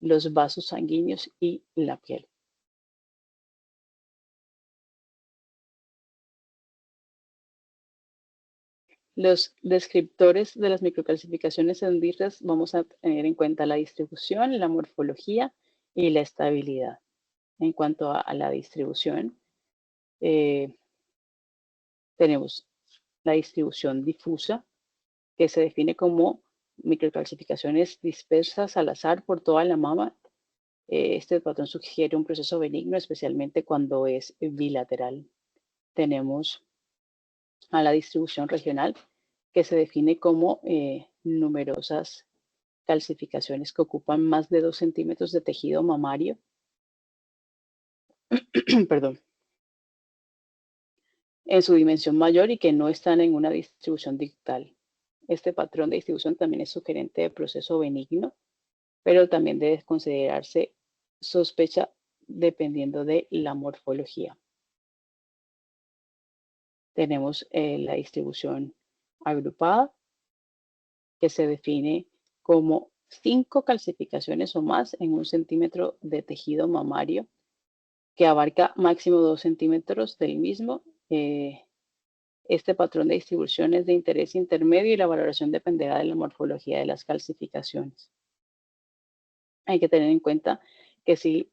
los vasos sanguíneos y la piel. Los descriptores de las microcalcificaciones endirras vamos a tener en cuenta la distribución, la morfología y la estabilidad. En cuanto a la distribución, tenemos la distribución difusa, que se define como microcalcificaciones dispersas al azar por toda la mama. Este patrón sugiere un proceso benigno, especialmente cuando es bilateral. Tenemos a la distribución regional, que se define como numerosas calcificaciones que ocupan más de 2 centímetros de tejido mamario. Perdón, en su dimensión mayor y que no están en una distribución dictal. Este patrón de distribución también es sugerente de proceso benigno, pero también debe considerarse sospecha dependiendo de la morfología. Tenemos la distribución agrupada, que se define como 5 calcificaciones o más en 1 centímetro de tejido mamario, que abarca máximo 2 centímetros del mismo. Este patrón de distribución es de interés intermedio y la valoración dependerá de la morfología de las calcificaciones. Hay que tener en cuenta que si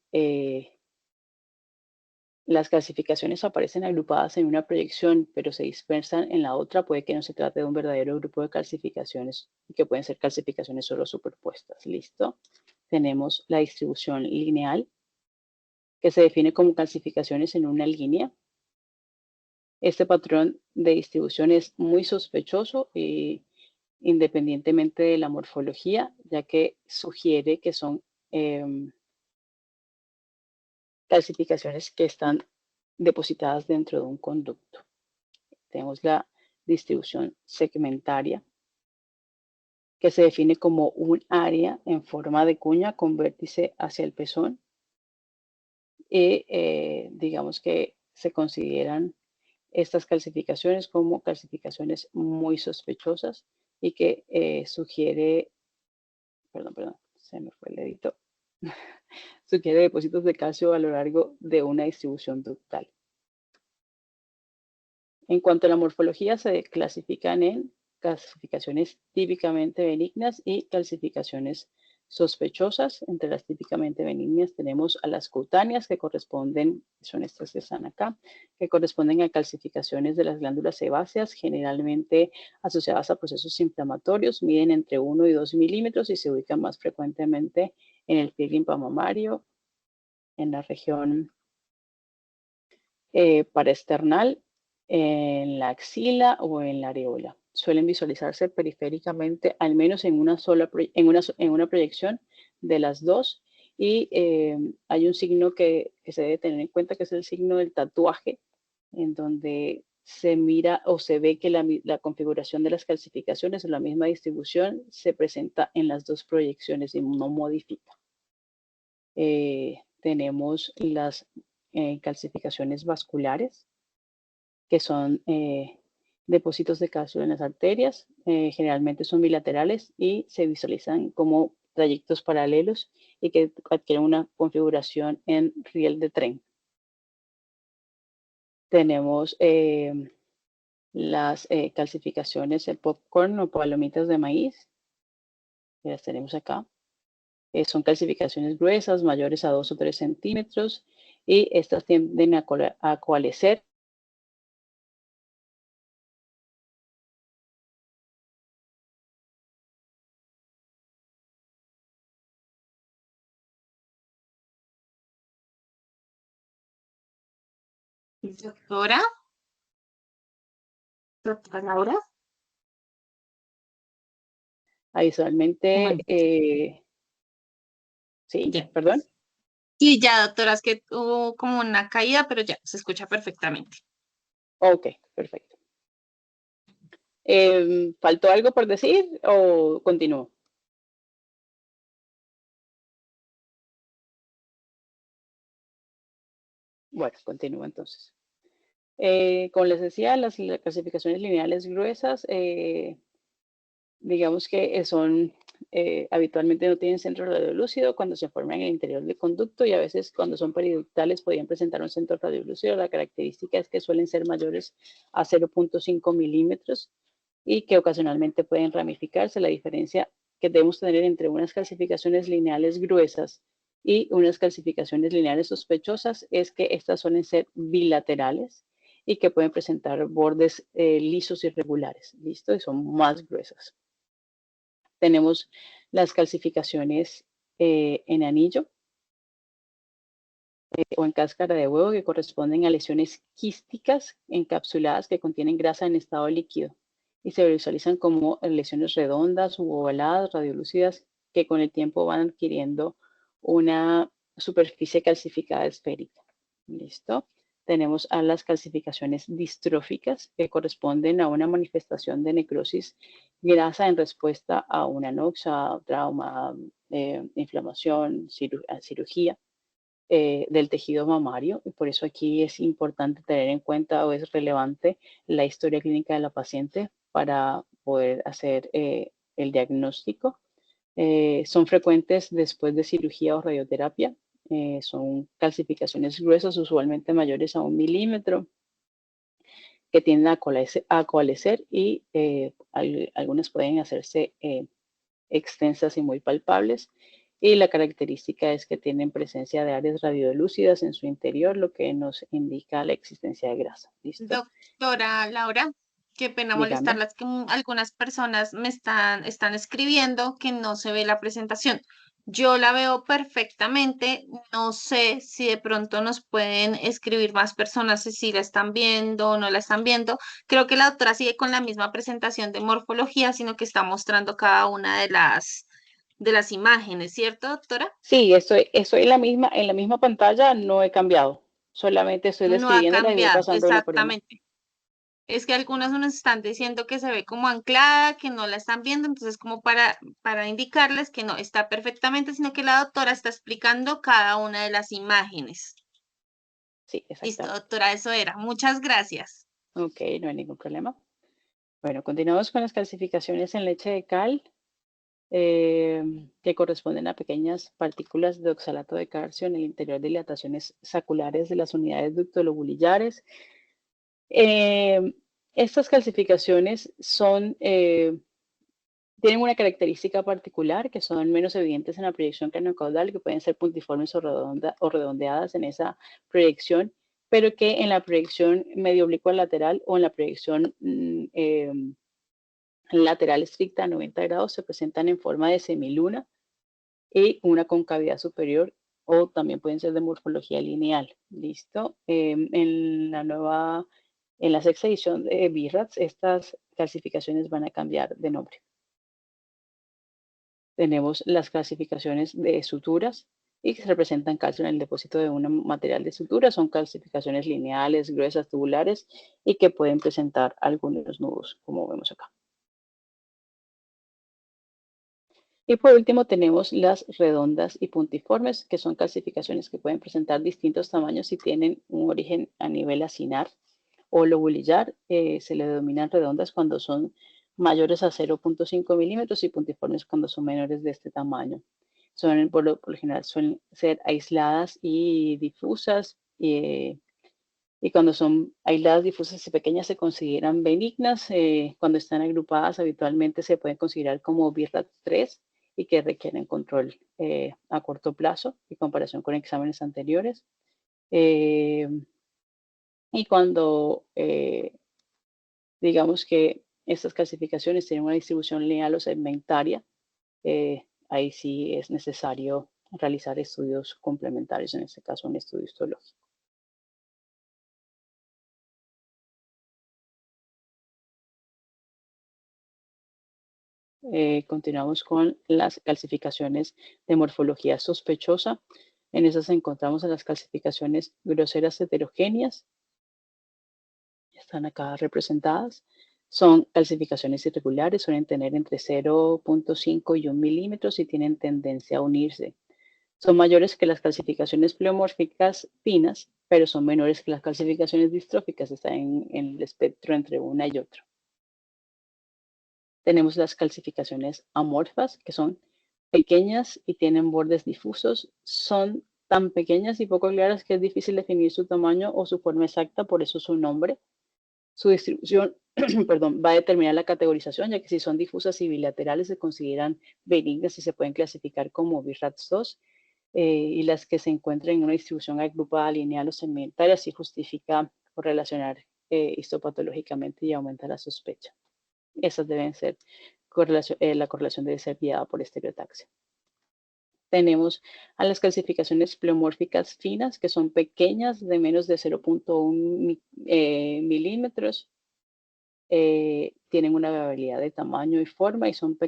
las calcificaciones aparecen agrupadas en una proyección, pero se dispersan en la otra, puede que no se trate de un verdadero grupo de calcificaciones y que pueden ser calcificaciones solo superpuestas. ¿Listo? Tenemos la distribución lineal, que se define como calcificaciones en una línea. Este patrón de distribución es muy sospechoso y independientemente de la morfología, ya que sugiere que son calcificaciones que están depositadas dentro de un conducto. Tenemos la distribución segmentaria, que se define como un área en forma de cuña con vértice hacia el pezón. Y digamos que se consideran estas calcificaciones como calcificaciones muy sospechosas y que sugiere, perdón, se me fue el dedito, sugiere depósitos de calcio a lo largo de una distribución ductal. En cuanto a la morfología, se clasifican en calcificaciones típicamente benignas y calcificaciones sospechosas. Entre las típicamente benignas tenemos a las cutáneas, que corresponden, son estas que están acá, que corresponden a calcificaciones de las glándulas sebáceas, generalmente asociadas a procesos inflamatorios, miden entre 1 y 2 milímetros y se ubican más frecuentemente en el pie limpamario, en la región paraesternal, en la axila o en la areola. Suelen visualizarse periféricamente, al menos en una proyección de las dos. Y hay un signo que se debe tener en cuenta, que es el signo del tatuaje, en donde se mira o se ve que la configuración de las calcificaciones o la misma distribución se presenta en las dos proyecciones y no modifica. Tenemos las calcificaciones vasculares, que son depósitos de calcio en las arterias, generalmente son bilaterales y se visualizan como trayectos paralelos y que adquieren una configuración en riel de tren. Tenemos las calcificaciones de popcorn o palomitas de maíz, que las tenemos acá. Son calcificaciones gruesas, mayores a 2 o 3 centímetros, y estas tienden a coalescer. Doctora, doctora Laura. Adicionalmente, Bueno, sí, Ya. perdón. Sí, ya, doctora, es que hubo como una caída, pero ya se escucha perfectamente. Ok, perfecto. ¿Faltó algo por decir o continúo? Bueno, continúo entonces. Como les decía, las clasificaciones lineales gruesas, digamos que son, habitualmente no tienen centro radiolúcido cuando se forman en el interior del conducto y a veces cuando son periductales podrían presentar un centro radiolúcido. La característica es que suelen ser mayores a 0.5 milímetros y que ocasionalmente pueden ramificarse. La diferencia que debemos tener entre unas calcificaciones lineales gruesas y unas calcificaciones lineales sospechosas es que estas suelen ser bilaterales y que pueden presentar bordes lisos irregulares, ¿listo? Y son más gruesas. Tenemos las calcificaciones en anillo o en cáscara de huevo que corresponden a lesiones quísticas encapsuladas que contienen grasa en estado líquido y se visualizan como lesiones redondas u ovaladas, radiolúcidas, que con el tiempo van adquiriendo una superficie calcificada esférica. ¿Listo? Tenemos a las calcificaciones distróficas que corresponden a una manifestación de necrosis grasa en respuesta a una anoxia, trauma, inflamación, cirugía del tejido mamario. Y por eso aquí es importante tener en cuenta o es relevante la historia clínica de la paciente para poder hacer el diagnóstico. Son frecuentes después de cirugía o radioterapia. Son calcificaciones gruesas, usualmente mayores a 1 milímetro, que tienden a coalescer y algunas pueden hacerse extensas y muy palpables. Y la característica es que tienen presencia de áreas radiolúcidas en su interior, lo que nos indica la existencia de grasa. ¿Listo? Doctora Laura, qué pena Dígame. molestarlas, que algunas personas están escribiendo que no se ve la presentación. Yo la veo perfectamente. No sé si de pronto nos pueden escribir más personas si la están viendo o no la están viendo. Creo que la doctora sigue con la misma presentación de morfología, sino que está mostrando cada una de las imágenes, ¿cierto, doctora? Sí, estoy en la misma pantalla, no he cambiado. Solamente estoy No ha describiéndola y voy cambiado, pasando una por una. exactamente. Es que algunas nos están diciendo que se ve como anclada, que no la están viendo, entonces como para indicarles que no está perfectamente, sino que la doctora está explicando cada una de las imágenes. Sí, Listo, exactamente. doctora, eso era. Muchas gracias. Ok, no hay ningún problema. Bueno, continuamos con las calcificaciones en leche de cal, que corresponden a pequeñas partículas de oxalato de calcio en el interior de dilataciones saculares de las unidades ductolobulillares. Estas calcificaciones tienen una característica particular que son menos evidentes en la proyección craneocaudal, que pueden ser puntiformes o redondeadas en esa proyección, pero que en la proyección medio oblicua lateral o en la proyección lateral estricta a 90 grados se presentan en forma de semiluna y una concavidad superior o también pueden ser de morfología lineal. ¿Listo? En la sexta edición de BIRATS, estas clasificaciones van a cambiar de nombre. Tenemos las clasificaciones de suturas y que se representan calcio en el depósito de un material de sutura. Son calcificaciones lineales, gruesas, tubulares y que pueden presentar algunos nudos, como vemos acá. Y por último tenemos las redondas y puntiformes, que son calcificaciones que pueden presentar distintos tamaños y tienen un origen a nivel acinar o lobulillar. Se le denominan redondas cuando son mayores a 0.5 milímetros y puntiformes cuando son menores de este tamaño. Por lo general suelen ser aisladas y difusas y cuando son aisladas, difusas y pequeñas se consideran benignas. Cuando están agrupadas habitualmente se pueden considerar como BIRAT 3 y que requieren control a corto plazo en comparación con exámenes anteriores. Eh, y cuando digamos que estas clasificaciones tienen una distribución lineal o segmentaria, ahí sí es necesario realizar estudios complementarios, en este caso un estudio histológico. Continuamos con las calcificaciones de morfología sospechosa. En esas encontramos las calcificaciones groseras heterogéneas. Están acá representadas. Son calcificaciones irregulares, suelen tener entre 0.5 y 1 milímetros y tienen tendencia a unirse. Son mayores que las calcificaciones pleomórficas finas, pero son menores que las calcificaciones distróficas. Están en el espectro entre una y otra. Tenemos las calcificaciones amorfas, que son pequeñas y tienen bordes difusos. Son tan pequeñas y poco claras que es difícil definir su tamaño o su forma exacta, por eso su nombre. Su distribución va a determinar la categorización, ya que si son difusas y bilaterales se consideran benignas y se pueden clasificar como BIRATS2. Y las que se encuentran en una distribución agrupada, lineal o segmentaria, sí justifica correlacionar histopatológicamente y aumenta la sospecha. Esas deben ser, la correlación debe ser guiada por estereotaxia. Tenemos a las calcificaciones pleomórficas finas, que son pequeñas, de menos de 0.1 milímetros. Tienen una variabilidad de tamaño y forma y son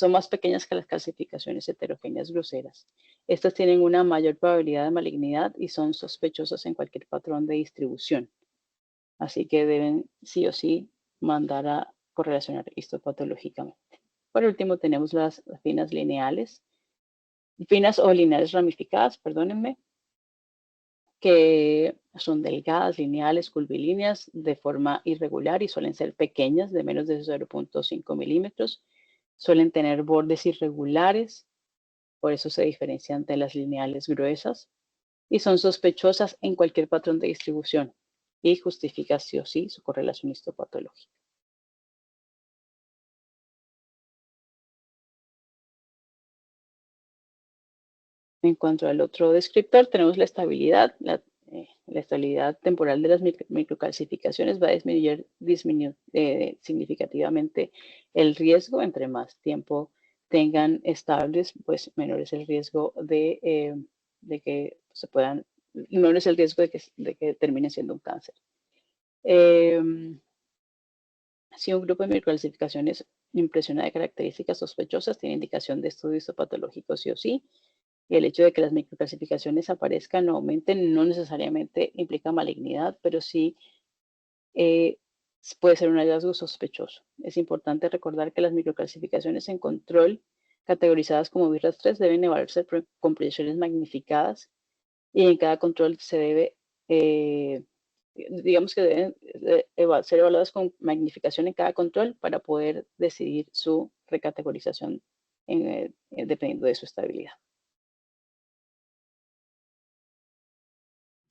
más pequeñas que las calcificaciones heterogéneas groseras. Estas tienen una mayor probabilidad de malignidad y son sospechosas en cualquier patrón de distribución. Así que deben sí o sí mandar a correlacionar histopatológicamente. Por último, tenemos las finas lineales, finas o lineales ramificadas, perdónenme, que son delgadas, lineales, curvilíneas, de forma irregular y suelen ser pequeñas, de menos de 0.5 milímetros. Suelen tener bordes irregulares, por eso se diferencian de las lineales gruesas, y son sospechosas en cualquier patrón de distribución y justifica sí o sí su correlación histopatológica. En cuanto al otro descriptor, tenemos la estabilidad. La estabilidad temporal de las microcalcificaciones va a disminuir significativamente el riesgo. Entre más tiempo tengan estables, pues menor es el riesgo de que se puedan, menor es el riesgo de que termine siendo un cáncer. Si un grupo de microcalcificaciones impresiona de características sospechosas, tiene indicación de estudio histopatológico sí o sí. Y el hecho de que las microcalcificaciones aparezcan o aumenten no necesariamente implica malignidad, pero sí puede ser un hallazgo sospechoso. Es importante recordar que las microcalcificaciones en control, categorizadas como BIRATS3, deben evaluarse con proyecciones magnificadas y en cada control se debe, digamos que deben ser evaluadas con magnificación en cada control para poder decidir su recategorización dependiendo de su estabilidad.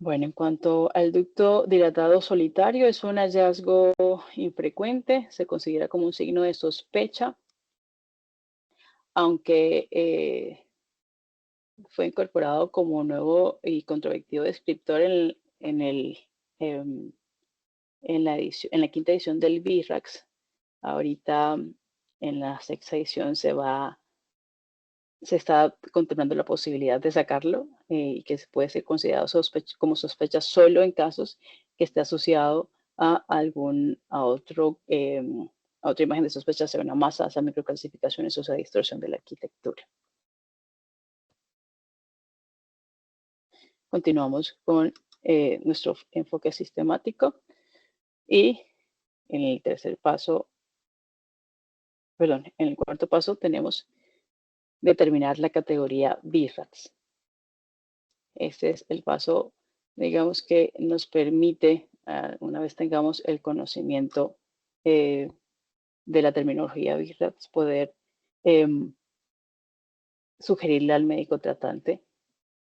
Bueno, en cuanto al ducto dilatado solitario, es un hallazgo infrecuente, se considera como un signo de sospecha, aunque fue incorporado como nuevo y controvertido descriptor en la quinta edición del BIRACS. Ahorita en la sexta edición se está contemplando la posibilidad de sacarlo y que puede ser considerado como sospecha solo en casos que esté asociado a otra imagen de sospecha, sea una masa, sea microcalcificaciones o sea distorsión de la arquitectura. Continuamos con nuestro enfoque sistemático y en el cuarto paso tenemos determinar la categoría BIRATS. Este es el paso, digamos, que nos permite, una vez tengamos el conocimiento de la terminología BIRATS, poder sugerirle al médico tratante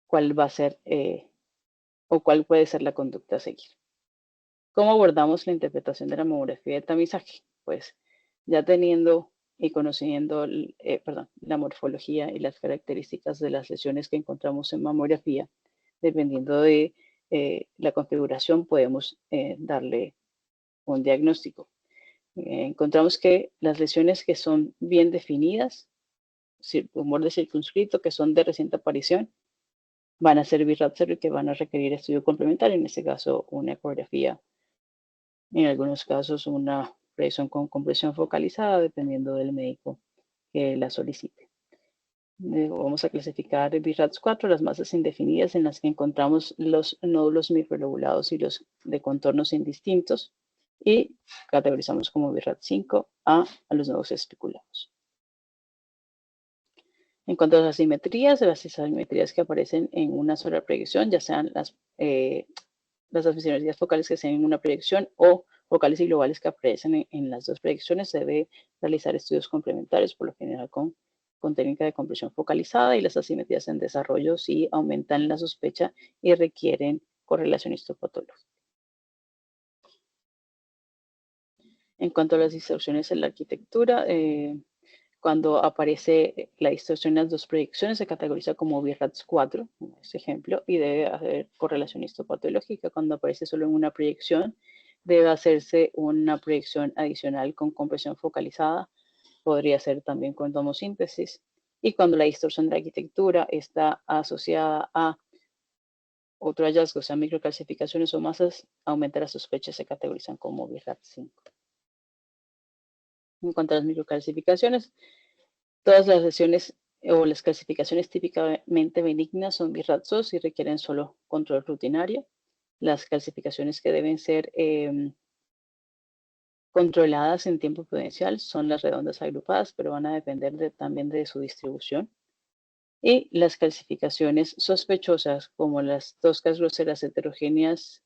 cuál va a ser o cuál puede ser la conducta a seguir. ¿Cómo abordamos la interpretación de la mamografía de tamizaje? Pues ya teniendo y conociendo la morfología y las características de las lesiones que encontramos en mamografía, dependiendo de la configuración, podemos darle un diagnóstico. Encontramos que las lesiones que son bien definidas, tumor de circunscrito, que son de reciente aparición, van a ser BIRATS y que van a requerir estudio complementario, en este caso una ecografía, en algunos casos una proyección con compresión focalizada, dependiendo del médico que la solicite. Vamos a clasificar BIRATS 4, las masas indefinidas en las que encontramos los nódulos microlobulados y los de contornos indistintos, y categorizamos como BIRATS 5 a los nódulos especulados. En cuanto a las asimetrías que aparecen en una sola proyección, ya sean las asimetrías focales que se ven en una proyección o focales y globales que aparecen en las dos proyecciones, se debe realizar estudios complementarios, por lo general con técnica de compresión focalizada, y las asimetrías en desarrollo sí aumentan la sospecha y requieren correlación histopatológica. En cuanto a las distorsiones en la arquitectura, cuando aparece la distorsión en las dos proyecciones, se categoriza como BIRATS 4, como este ejemplo, y debe haber correlación histopatológica. Cuando aparece solo en una proyección, debe hacerse una proyección adicional con compresión focalizada. Podría ser también con tomosíntesis. Y cuando la distorsión de la arquitectura está asociada a otro hallazgo, sea microcalcificaciones o masas, aumenta la sospecha, se categorizan como BIRATS 5. En cuanto a las microcalcificaciones, todas las lesiones o las calcificaciones típicamente benignas son BIRATS 2 y requieren solo control rutinario. Las calcificaciones que deben ser controladas en tiempo prudencial son las redondas agrupadas, pero van a depender también de su distribución. Y las calcificaciones sospechosas, como las toscas groseras heterogéneas,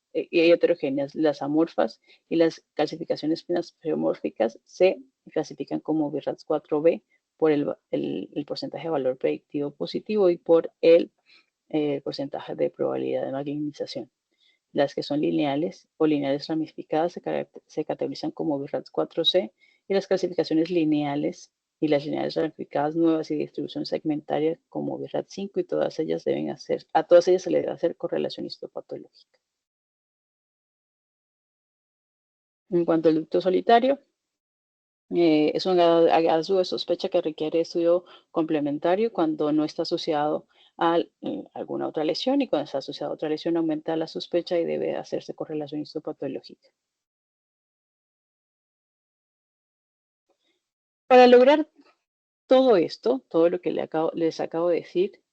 las amorfas y las calcificaciones finas pleomórficas, se clasifican como BIRATS 4B por el porcentaje de valor predictivo positivo y por el porcentaje de probabilidad de magnetización. Las que son lineales o lineales ramificadas se categorizan como BIRATS 4C, y las clasificaciones lineales y las lineales ramificadas nuevas y de distribución segmentaria como BIRATS 5, y a todas ellas se le debe hacer correlación histopatológica. En cuanto al ducto solitario, es un hallazgo de sospecha que requiere estudio complementario cuando no está asociado a alguna otra lesión, y cuando está asociado a otra lesión aumenta la sospecha y debe hacerse correlación histopatológica. Para lograr todo esto, todo lo que les acabo de decir,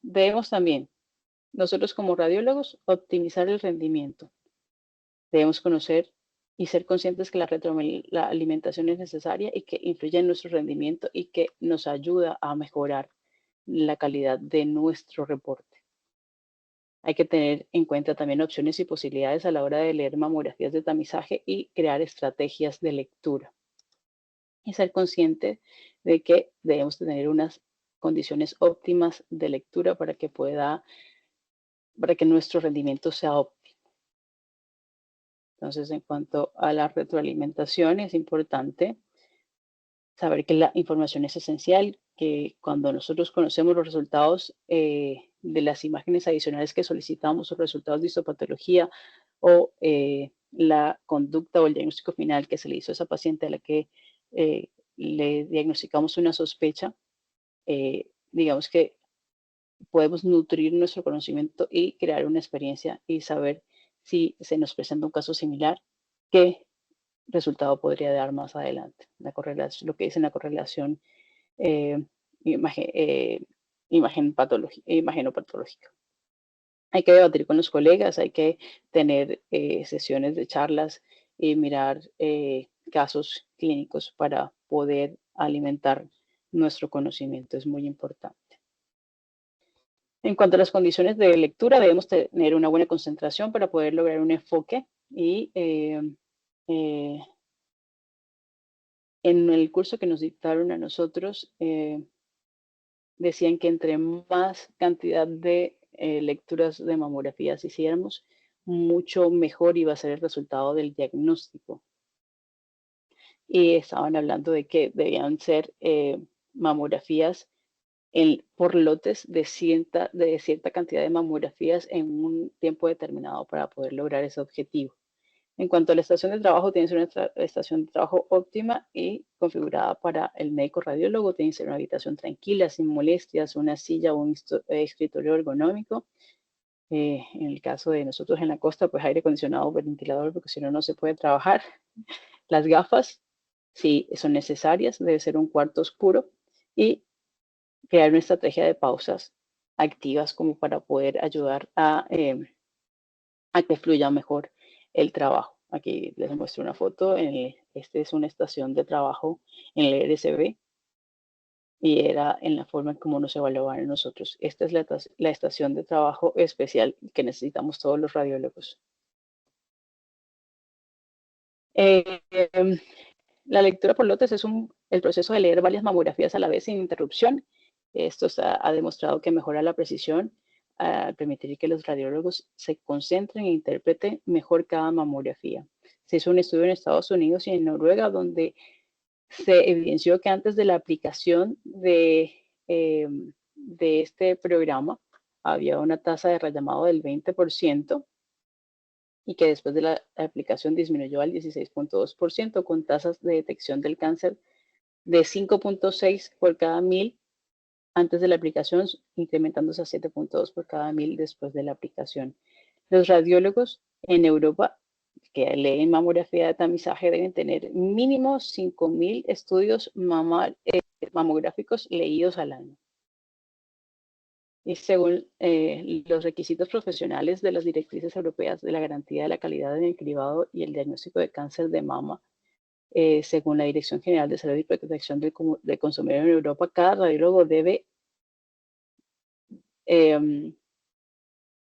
debemos también, nosotros como radiólogos, optimizar el rendimiento. Debemos conocer y ser conscientes que la alimentación es necesaria y que influye en nuestro rendimiento y que nos ayuda a mejorar la calidad de nuestro reporte. Hay que tener en cuenta también opciones y posibilidades a la hora de leer mamografías de tamizaje y crear estrategias de lectura. Y ser consciente de que debemos tener unas condiciones óptimas de lectura para que nuestro rendimiento sea óptimo. Entonces, en cuanto a la retroalimentación, es importante saber que la información es esencial, que cuando nosotros conocemos los resultados de las imágenes adicionales que solicitamos, o resultados de histopatología, o la conducta o el diagnóstico final que se le hizo a esa paciente a la que le diagnosticamos una sospecha, digamos que podemos nutrir nuestro conocimiento y crear una experiencia y saber si se nos presenta un caso similar, qué resultado podría dar más adelante. Lo que dice la correlación imagenopatológica. Hay que debatir con los colegas, hay que tener sesiones de charlas y mirar casos clínicos para poder alimentar nuestro conocimiento. Es muy importante. En cuanto a las condiciones de lectura, debemos tener una buena concentración para poder lograr un enfoque, y en el curso que nos dictaron a nosotros, decían que entre más cantidad de lecturas de mamografías hiciéramos, mucho mejor iba a ser el resultado del diagnóstico. Y estaban hablando de que debían ser mamografías por lotes de cierta cantidad de mamografías en un tiempo determinado para poder lograr ese objetivo. En cuanto a la estación de trabajo, tiene que ser una estación de trabajo óptima y configurada para el médico radiólogo. Tiene que ser una habitación tranquila, sin molestias, una silla o un escritorio ergonómico. En el caso de nosotros en la costa, pues aire acondicionado o ventilador, porque si no, no se puede trabajar. Las gafas, si son necesarias, debe ser un cuarto oscuro y crear una estrategia de pausas activas como para poder ayudar a que fluya mejor el trabajo. Aquí les muestro una foto. Esta es una estación de trabajo en el RCB y era en la forma en cómo nos evaluaban nosotros. Esta es la estación de trabajo especial que necesitamos todos los radiólogos. La lectura por lotes es el proceso de leer varias mamografías a la vez sin interrupción. Esto ha demostrado que mejora la precisión al permitir que los radiólogos se concentren e interpreten mejor cada mamografía. Se hizo un estudio en Estados Unidos y en Noruega donde se evidenció que antes de la aplicación de este programa había una tasa de rellamado del 20% y que después de la aplicación disminuyó al 16.2% con tasas de detección del cáncer de 5.6 por cada 1000 antes de la aplicación, incrementándose a 7.2 por cada 1000 después de la aplicación. Los radiólogos en Europa que leen mamografía de tamizaje deben tener mínimo 5000 estudios mamográficos leídos al año. Y según los requisitos profesionales de las directrices europeas de la garantía de la calidad en el cribado y el diagnóstico de cáncer de mama, según la Dirección General de Salud y Protección del Consumidor en Europa, cada radiólogo debe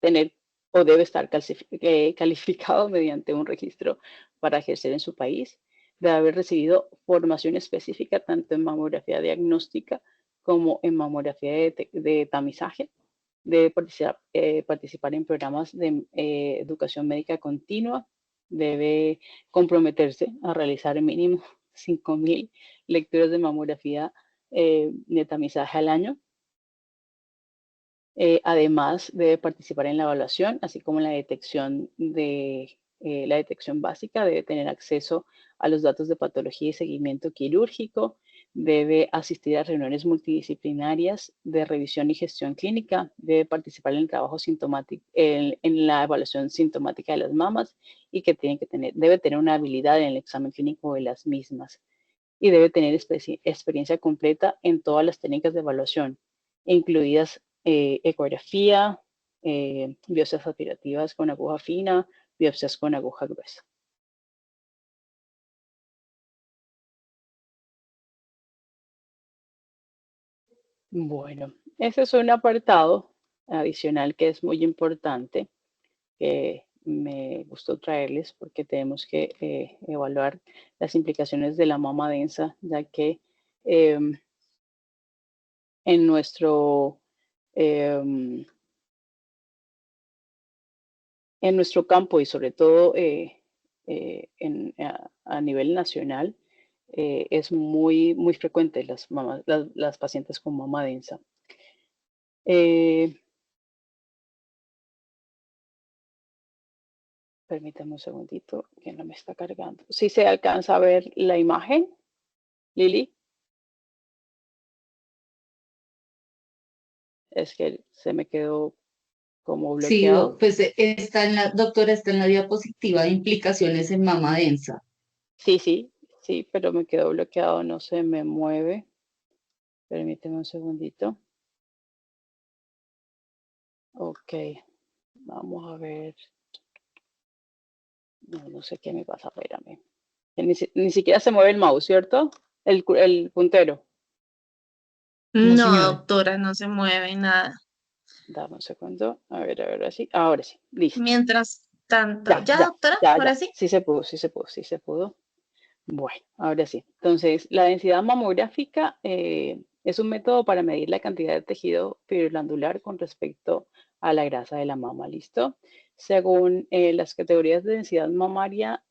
tener o debe estar calificado mediante un registro para ejercer en su país. Debe haber recibido formación específica tanto en mamografía diagnóstica como en mamografía de tamizaje. Debe participar en programas de educación médica continua. Debe comprometerse a realizar mínimo 5000 lecturas de mamografía de tamizaje al año. Además, debe participar en la evaluación, así como en la detección la detección básica. Debe tener acceso a los datos de patología y seguimiento quirúrgico. Debe asistir a reuniones multidisciplinarias de revisión y gestión clínica. Debe participar en el trabajo sintomático, en la evaluación sintomática de las mamas y debe tener una habilidad en el examen clínico de las mismas. Y debe tener experiencia completa en todas las técnicas de evaluación, incluidas ecografía, biopsias aspirativas con aguja fina, biopsias con aguja gruesa. Bueno, ese es un apartado adicional que es muy importante, que me gustó traerles porque tenemos que evaluar las implicaciones de la mama densa, ya que en nuestro campo y sobre todo a nivel nacional, es muy frecuente las pacientes con mama densa. Permítame un segundito que no me está cargando. ¿Sí se alcanza a ver la imagen, Lili? Es que se me quedó como Sí, bloqueado. pues doctora, está en la diapositiva de implicaciones en mama densa. Sí, pero me quedó bloqueado, no se me mueve. Permíteme un segundito. Ok, vamos a ver. No sé qué me pasa, espérame. Ni siquiera se mueve el mouse, ¿cierto? El puntero. No, No, señora. doctora, no se mueve nada. Dame un segundo. A ver, así. Ahora sí, listo. Mientras tanto, Ya. doctora? ¿Ahora sí? Sí se pudo. Bueno, ahora sí. Entonces, la densidad mamográfica es un método para medir la cantidad de tejido fibroglandular con respecto a la grasa de la mama, ¿listo? Según las categorías de densidad mamaria,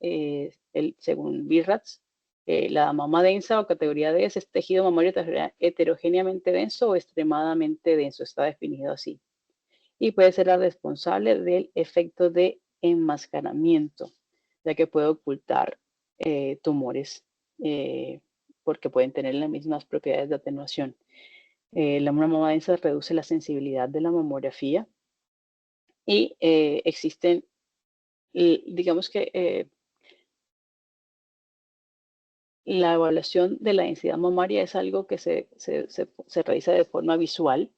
según BIRATS, la mama densa o categoría D es tejido mamario heterogéneamente denso o extremadamente denso, está definido así. Y puede ser la responsable del efecto de enmascaramiento, ya que puede ocultar tumores porque pueden tener las mismas propiedades de atenuación. La mama densa reduce la sensibilidad de la mamografía y existen, digamos que la evaluación de la densidad mamaria es algo que se realiza de forma visual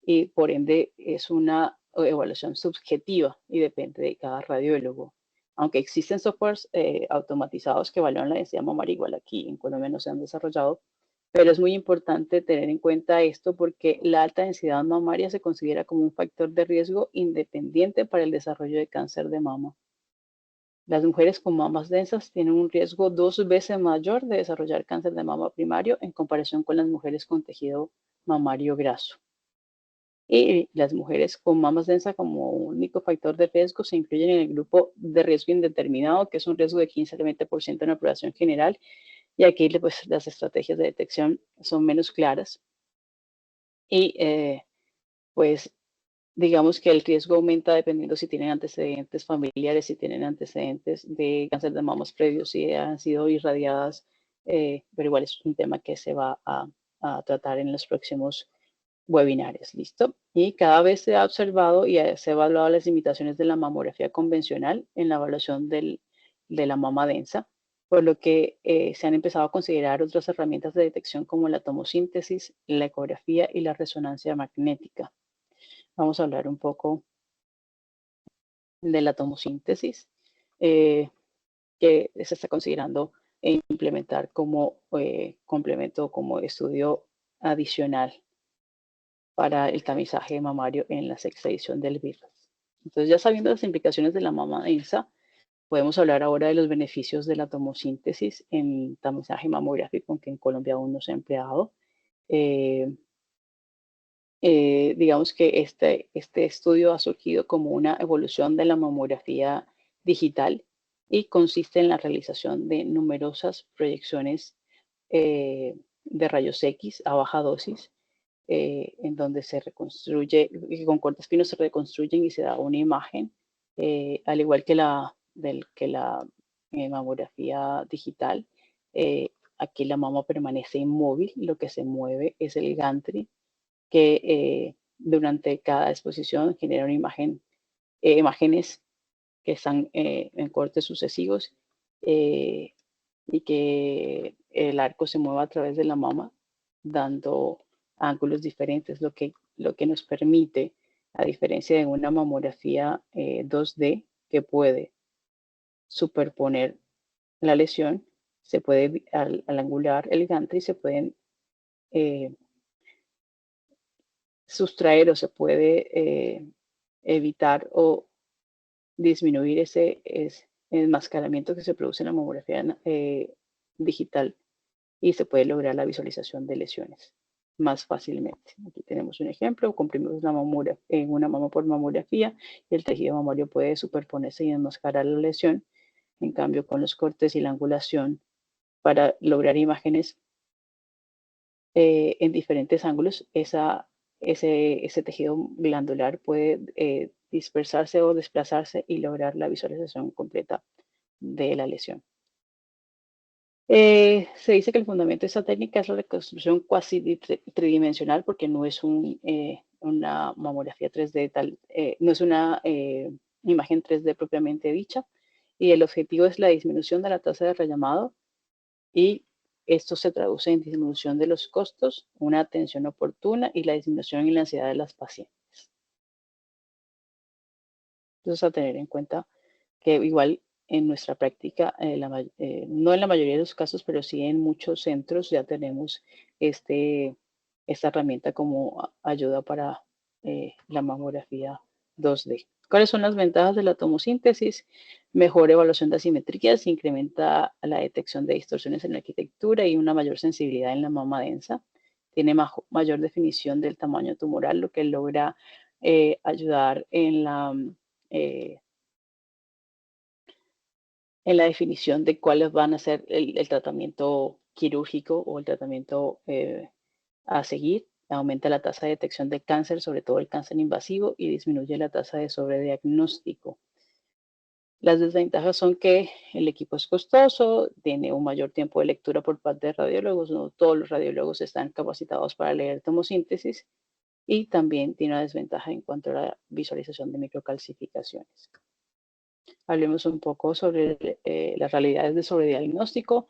y por ende es una evaluación subjetiva y depende de cada radiólogo. Aunque existen softwares automatizados que evalúan la densidad mamaria, igual aquí en Colombia no se han desarrollado, pero es muy importante tener en cuenta esto porque la alta densidad mamaria se considera como un factor de riesgo independiente para el desarrollo de cáncer de mama. Las mujeres con mamas densas tienen un riesgo 2 veces mayor de desarrollar cáncer de mama primario en comparación con las mujeres con tejido mamario graso. Y las mujeres con mamas densas como único factor de riesgo se incluyen en el grupo de riesgo indeterminado, que es un riesgo de 15 al 20% en la población general. Y aquí pues, las estrategias de detección son menos claras. Y pues digamos que el riesgo aumenta dependiendo si tienen antecedentes familiares, si tienen antecedentes de cáncer de mamas previos, si han sido irradiadas, pero igual es un tema que se va a tratar en los próximos webinarios, ¿listo? Y cada vez se ha observado y se ha evaluado las limitaciones de la mamografía convencional en la evaluación de la mama densa, por lo que se han empezado a considerar otras herramientas de detección como la tomosíntesis, la ecografía y la resonancia magnética. Vamos a hablar un poco de la tomosíntesis, que se está considerando implementar como complemento, como estudio adicional para el tamizaje mamario en la sexta edición del virus. Entonces, ya sabiendo las implicaciones de la mama densa, podemos hablar ahora de los beneficios de la tomosíntesis en tamizaje mamográfico, que en Colombia aún no se ha empleado. Digamos que este estudio ha surgido como una evolución de la mamografía digital y consiste en la realización de numerosas proyecciones de rayos X a baja dosis, en donde se reconstruye, con cortes finos se reconstruyen y se da una imagen, al igual que la mamografía digital. Aquí la mama permanece inmóvil, lo que se mueve es el gantry, que durante cada exposición genera una imágenes que están en cortes sucesivos y que el arco se mueva a través de la mama, dando ángulos diferentes, lo que nos permite, a diferencia de una mamografía 2D, que puede superponer la lesión, se puede, al angular el gantry, se pueden sustraer o se puede evitar o disminuir ese enmascaramiento que se produce en la mamografía digital y se puede lograr la visualización de lesiones más fácilmente. Aquí tenemos un ejemplo, comprimimos la mama en una mama por mamografía y el tejido mamario puede superponerse y enmascarar la lesión. En cambio, con los cortes y la angulación, para lograr imágenes en diferentes ángulos, ese tejido glandular puede dispersarse o desplazarse y lograr la visualización completa de la lesión. Se dice que el fundamento de esta técnica es la reconstrucción cuasi tridimensional, porque no es una mamografía 3D no es una imagen 3D propiamente dicha, y el objetivo es la disminución de la tasa de rellamado, y esto se traduce en disminución de los costos, una atención oportuna y la disminución en la ansiedad de las pacientes. Entonces, a tener en cuenta que igual en nuestra práctica, no en la mayoría de los casos, pero sí en muchos centros ya tenemos esta herramienta como ayuda para la mamografía 2D. ¿Cuáles son las ventajas de la tomosíntesis? Mejor evaluación de asimetrías, incrementa la detección de distorsiones en la arquitectura y una mayor sensibilidad en la mama densa. Tiene mayor definición del tamaño tumoral, lo que logra ayudar en la definición de cuáles van a ser el tratamiento quirúrgico o el tratamiento a seguir. Aumenta la tasa de detección de cáncer, sobre todo el cáncer invasivo, y disminuye la tasa de sobrediagnóstico. Las desventajas son que el equipo es costoso, tiene un mayor tiempo de lectura por parte de radiólogos, no todos los radiólogos están capacitados para leer tomosíntesis, y también tiene una desventaja en cuanto a la visualización de microcalcificaciones. Hablemos un poco sobre las realidades de sobrediagnóstico.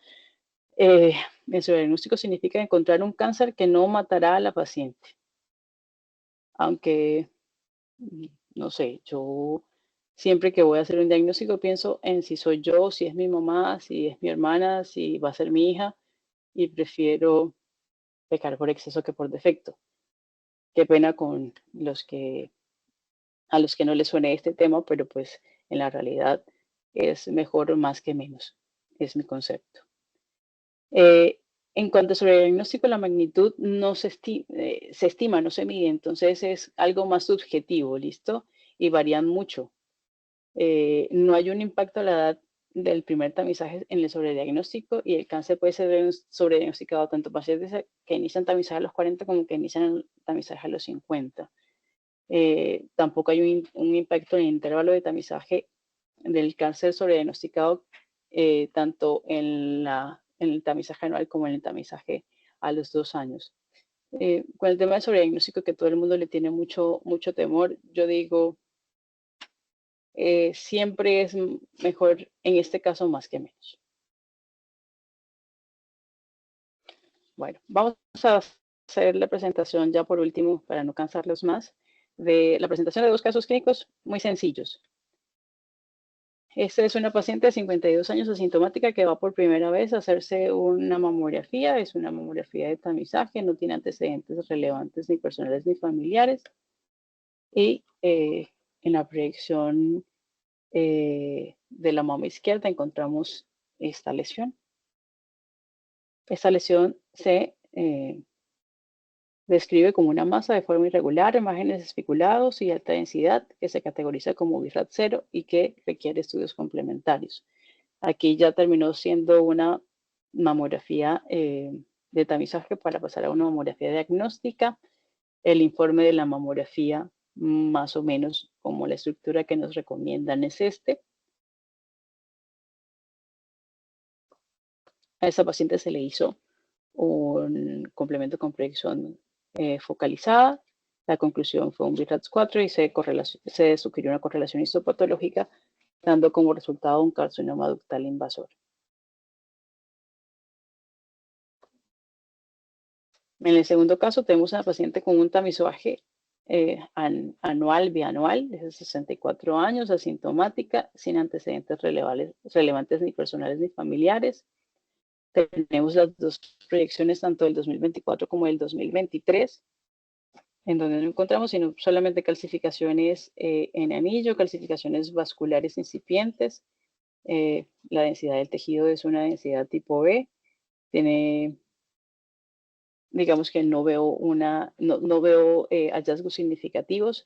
El sobrediagnóstico significa encontrar un cáncer que no matará a la paciente. Aunque, no sé, yo siempre que voy a hacer un diagnóstico pienso en si soy yo, si es mi mamá, si es mi hermana, si va a ser mi hija, y prefiero pecar por exceso que por defecto. Qué pena con a los que no les suene este tema, pero pues en la realidad es mejor más que menos, es mi concepto. En cuanto a sobrediagnóstico, la magnitud no se estima, no se mide, entonces es algo más subjetivo, ¿listo? Y varían mucho. No hay un impacto a la edad del primer tamizaje en el sobrediagnóstico y el cáncer puede ser sobrediagnosticado tanto pacientes que inician tamizaje a los 40 como que inician el tamizaje a los 50. Tampoco hay un impacto en el intervalo de tamizaje del cáncer sobrediagnosticado tanto en el tamizaje anual como en el tamizaje a los 2 años. Con el tema del sobrediagnóstico que todo el mundo le tiene mucho temor, yo digo, siempre es mejor en este caso más que menos. Bueno, vamos a hacer la presentación ya por último, para no cansarlos más, de la presentación de 2 casos clínicos muy sencillos. Esta es una paciente de 52 años asintomática que va por primera vez a hacerse una mamografía. Es una mamografía de tamizaje, no tiene antecedentes relevantes ni personales ni familiares. Y en la proyección de la mama izquierda encontramos esta lesión. Esta lesión se describe como una masa de forma irregular, márgenes especulados y alta densidad que se categoriza como BIRAT 0 y que requiere estudios complementarios. Aquí ya terminó siendo una mamografía de tamizaje para pasar a una mamografía diagnóstica. El informe de la mamografía, más o menos como la estructura que nos recomiendan, es este. A esa paciente se le hizo un complemento con proyección focalizada. La conclusión fue un BIRATS 4 y se sugirió una correlación histopatológica, dando como resultado un carcinoma ductal invasor. En el segundo caso tenemos una paciente con un tamizaje anual, bianual, de 64 años, asintomática, sin antecedentes relevantes ni personales ni familiares. Tenemos las 2 proyecciones, tanto del 2024 como del 2023, en donde no encontramos sino solamente calcificaciones en anillo, calcificaciones vasculares incipientes. La densidad del tejido es una densidad tipo B. Digamos que no veo hallazgos significativos,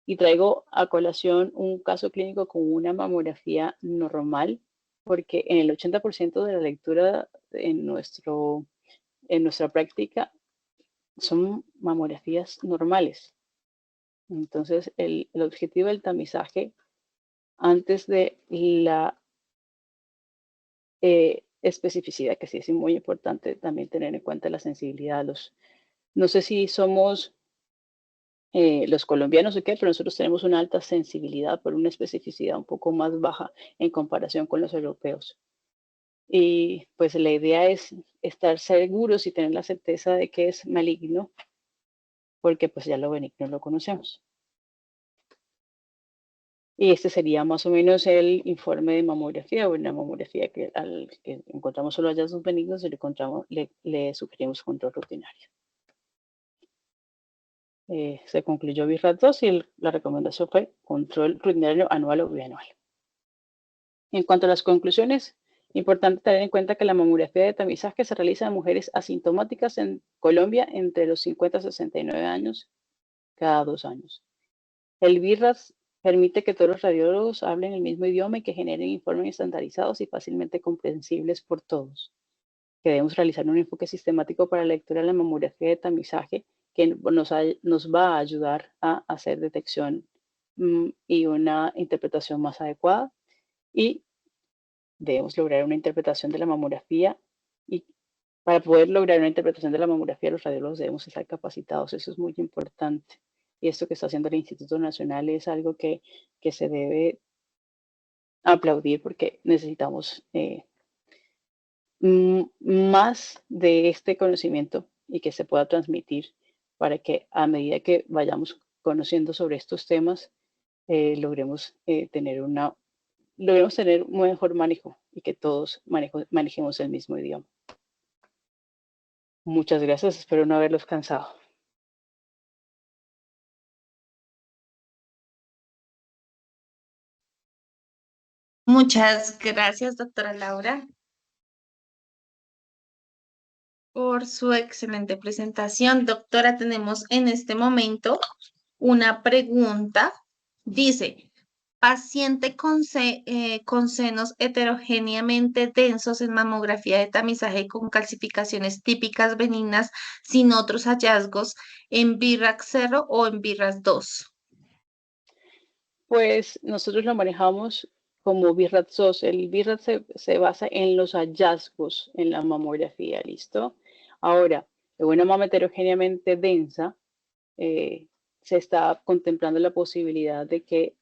y traigo a colación un caso clínico con una mamografía normal, porque en el 80% de la lectura en nuestra práctica son mamografías normales. Entonces, el objetivo del tamizaje antes de la especificidad, que sí es muy importante también tener en cuenta la sensibilidad. No sé si somos los colombianos o qué, pero nosotros tenemos una alta sensibilidad por una especificidad un poco más baja en comparación con los europeos. Y pues la idea es estar seguros y tener la certeza de que es maligno, porque pues ya lo benigno lo conocemos. Y este sería más o menos el informe de mamografía, o una mamografía que al que encontramos solo hallazgos benignos le sugerimos control rutinario. Se concluyó BIRAT 2 y la recomendación fue control rutinario anual o bianual. En cuanto a las conclusiones, importante tener en cuenta que la mamografía de tamizaje se realiza en mujeres asintomáticas en Colombia entre los 50 y 69 años cada 2 años. El BIRAS permite que todos los radiólogos hablen el mismo idioma y que generen informes estandarizados y fácilmente comprensibles por todos. Que debemos realizar un enfoque sistemático para la lectura de la mamografía de tamizaje que nos va a ayudar a hacer detección y una interpretación más adecuada. Y debemos lograr una interpretación de la mamografía, y para poder lograr una interpretación de la mamografía los radiólogos debemos estar capacitados. Eso es muy importante. Y esto que está haciendo el Instituto Nacional es algo que se debe aplaudir, porque necesitamos más de este conocimiento y que se pueda transmitir para que a medida que vayamos conociendo sobre estos temas, logremos tener un mejor manejo y que todos manejemos el mismo idioma. Muchas gracias, espero no haberlos cansado. Muchas gracias, doctora Laura, por su excelente presentación. Doctora, tenemos en este momento una pregunta. Dice, paciente con senos heterogéneamente densos en mamografía de tamizaje con calcificaciones típicas benignas sin otros hallazgos en BRAF 0 o en BRAF 2. Pues nosotros lo manejamos como BRAF2. El BRAF se basa en los hallazgos en la mamografía, ¿listo? Ahora, en una mama heterogéneamente densa, se está contemplando la posibilidad de que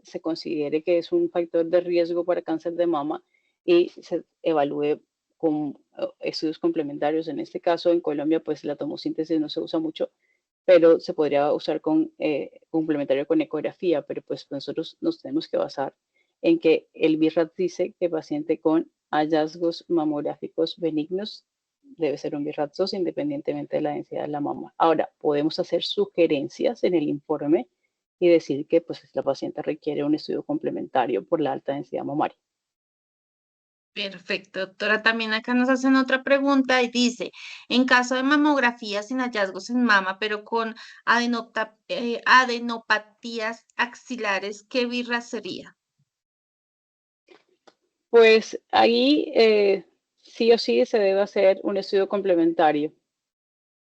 se considere que es un factor de riesgo para cáncer de mama y se evalúe con estudios complementarios. En este caso, en Colombia, pues la tomosíntesis no se usa mucho, pero se podría usar complementario con ecografía, pero pues nosotros nos tenemos que basar en que el BRAF dice que el paciente con hallazgos mamográficos benignos debe ser un BRAF 2 independientemente de la densidad de la mama. Ahora, podemos hacer sugerencias en el informe y decir que pues, la paciente requiere un estudio complementario por la alta densidad mamaria. Perfecto, doctora. También acá nos hacen otra pregunta y dice, en caso de mamografía sin hallazgos en mama, pero con adenopatías axilares, ¿qué BRAF sería? Pues ahí sí o sí se debe hacer un estudio complementario.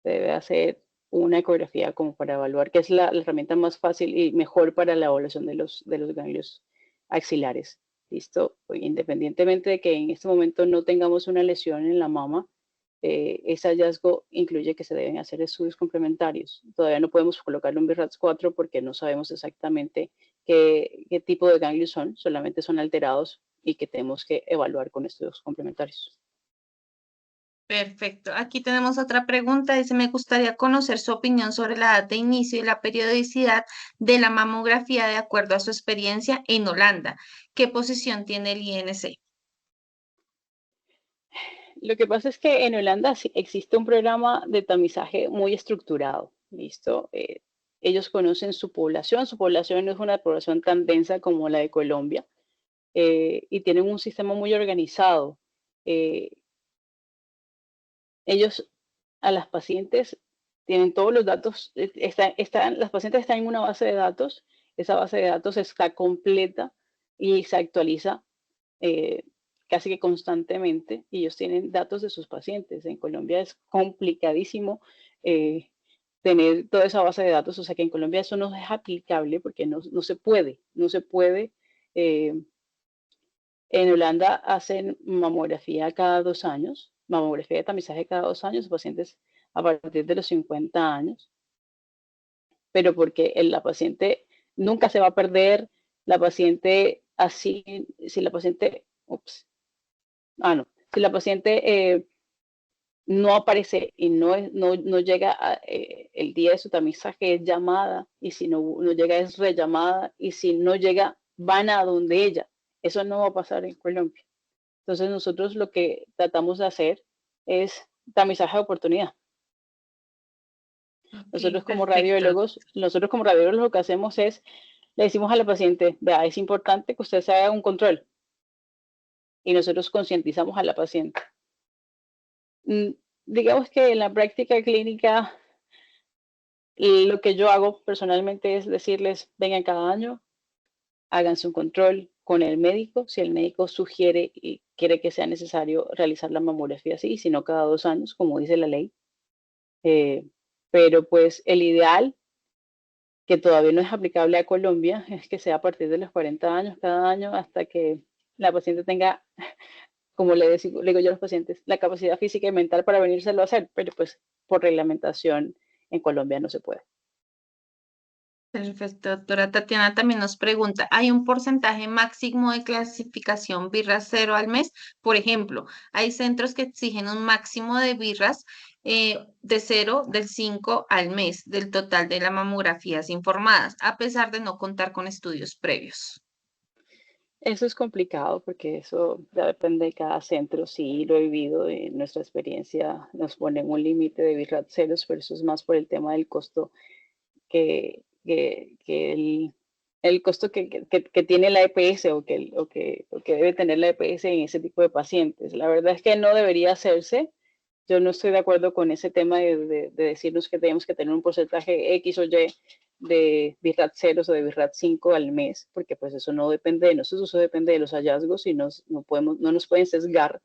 Se debe hacer una ecografía como para evaluar, que es la herramienta más fácil y mejor para la evaluación de los ganglios axilares. ¿Listo? Independientemente de que en este momento no tengamos una lesión en la mama, ese hallazgo incluye que se deben hacer estudios complementarios. Todavía no podemos colocarle un BRAF 4 porque no sabemos exactamente qué tipo de ganglios son, solamente son alterados y que tenemos que evaluar con estudios complementarios. Perfecto. Aquí tenemos otra pregunta. Dice, me gustaría conocer su opinión sobre la edad de inicio y la periodicidad de la mamografía de acuerdo a su experiencia en Holanda. ¿Qué posición tiene el INC? Lo que pasa es que en Holanda sí existe un programa de tamizaje muy estructurado, ¿listo? Ellos conocen su población no es una población tan densa como la de Colombia, y tienen un sistema muy organizado. Eh, ellos a las pacientes tienen todos los datos, las pacientes están en una base de datos, esa base de datos está completa y se actualiza eh, casi que constantemente y ellos tienen datos de sus pacientes. En Colombia es complicadísimo tener toda esa base de datos, o sea que en Colombia eso no es aplicable porque no se puede, no se puede. En Holanda hacen mamografía cada 2 años, mamografía de tamizaje cada 2 años, pacientes a partir de los 50 años, pero porque la paciente nunca se va a perder, la paciente así, si la paciente, ups, no, si la paciente no aparece y no llega el día de su tamizaje es llamada y si no llega es rellamada y si no llega van a donde ella. Eso no va a pasar en Colombia. Entonces nosotros lo que tratamos de hacer es tamizaje de oportunidad. Ok, perfecto. Nosotros como radiólogos lo que hacemos es, le decimos a la paciente, vea, es importante que usted se haga un control y nosotros concientizamos a la paciente. Digamos que en la práctica clínica lo que yo hago personalmente es decirles, vengan cada año, háganse un control con el médico, si el médico sugiere y quiere que sea necesario realizar la mamografía así, si no cada 2 años, como dice la ley. Pero pues el ideal, que todavía no es aplicable a Colombia, es que sea a partir de los 40 años cada año hasta que la paciente tenga, como le digo yo a los pacientes, la capacidad física y mental para venírselo a hacer, pero pues por reglamentación en Colombia no se puede. Perfecto, doctora Tatiana también nos pregunta, ¿hay un porcentaje máximo de clasificación birra cero al mes? Por ejemplo, hay centros que exigen un máximo de birras de cero, del 5 al mes, del total de las mamografías informadas, a pesar de no contar con estudios previos. Eso es complicado porque eso ya depende de cada centro. Sí, lo he vivido en nuestra experiencia, nos ponen un límite de birra ceros, pero eso es más por el tema del costo que el costo que tiene la EPS o que debe tener la EPS en ese tipo de pacientes. La verdad es que no debería hacerse. Yo no estoy de acuerdo con ese tema de decirnos que tenemos que tener un porcentaje X o Y de BIRAT ceros o de BIRAT 5 al mes, porque pues eso no depende de nosotros, eso depende de los hallazgos y no nos pueden sesgar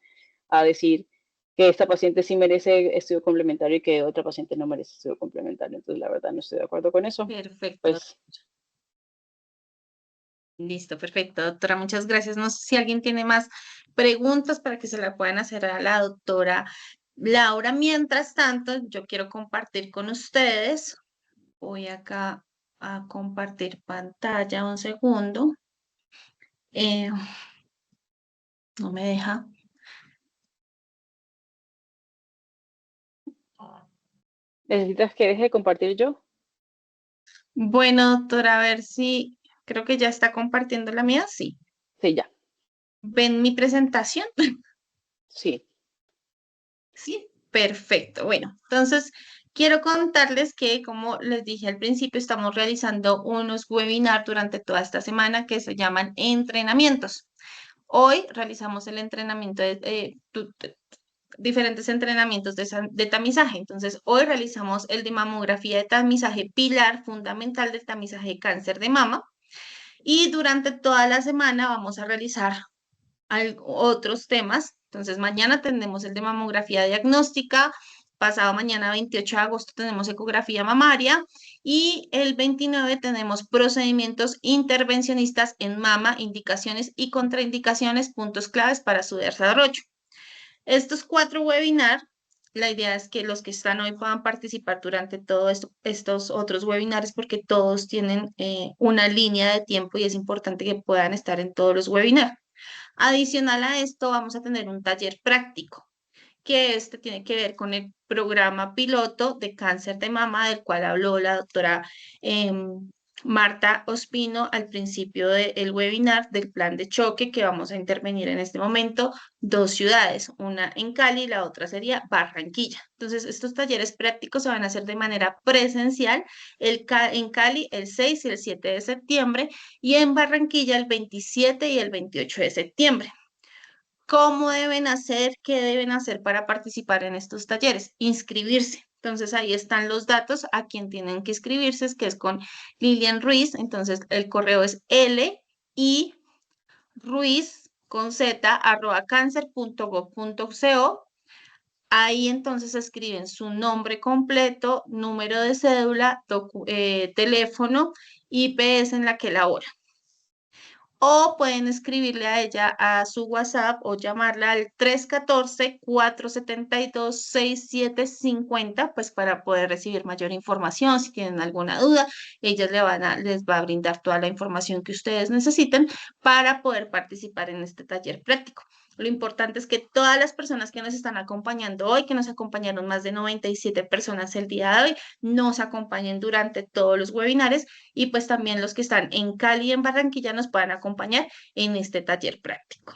a decir que esta paciente sí merece estudio complementario y que otra paciente no merece estudio complementario. Entonces, la verdad, no estoy de acuerdo con eso. Perfecto. Pues, Listo, perfecto, doctora. Muchas gracias. No sé si alguien tiene más preguntas para que se la puedan hacer a la doctora Laura. Mientras tanto, yo quiero compartir con ustedes. Voy acá a compartir pantalla un segundo. Eh, no me deja. ¿necesitas que deje de compartir yo? Bueno, doctora, a ver si creo que ya está compartiendo la mía. Sí. Sí, ya. ¿Ven mi presentación? Sí. Sí, perfecto. Bueno, entonces quiero contarles que, como les dije al principio, estamos realizando unos webinars durante toda esta semana que se llaman entrenamientos. Hoy realizamos el entrenamiento de diferentes entrenamientos de tamizaje. Entonces, hoy realizamos el de mamografía de tamizaje pilar fundamental del tamizaje de cáncer de mama. Y durante toda la semana vamos a realizar otros temas. Entonces, mañana tendremos el de mamografía diagnóstica, pasado mañana 28 de agosto tenemos ecografía mamaria y el 29 tenemos procedimientos intervencionistas en mama, indicaciones y contraindicaciones, puntos claves para su desarrollo. Estos 4 webinars, la idea es que los que están hoy puedan participar durante todos estos otros webinars porque todos tienen una línea de tiempo y es importante que puedan estar en todos los webinars. Adicional a esto, vamos a tener un taller práctico, que este tiene que ver con el programa piloto de cáncer de mama, del cual habló la doctora Marta Ospino al principio del webinar del plan de choque, que vamos a intervenir en este momento, 2 ciudades, una en Cali y la otra sería Barranquilla. Entonces, estos talleres prácticos se van a hacer de manera presencial en Cali el 6 y el 7 de septiembre y en Barranquilla el 27 y el 28 de septiembre. ¿Cómo deben hacer? ¿Qué deben hacer para participar en estos talleres? Inscribirse. Entonces ahí están los datos a quien tienen que inscribirse, que es con Lilian Ruiz. Entonces el correo es liruiz con z @cancer.gov.co. Ahí entonces escriben su nombre completo, número de cédula, teléfono, IPS en la que labora. O pueden escribirle a ella a su WhatsApp o llamarla al 314-472-6750, pues para poder recibir mayor información. Si tienen alguna duda, ellas les va a brindar toda la información que ustedes necesiten para poder participar en este taller práctico. Lo importante es que todas las personas que nos están acompañando hoy, que nos acompañaron más de 97 personas el día de hoy, nos acompañen durante todos los webinares y pues también los que están en Cali y en Barranquilla nos puedan acompañar en este taller práctico.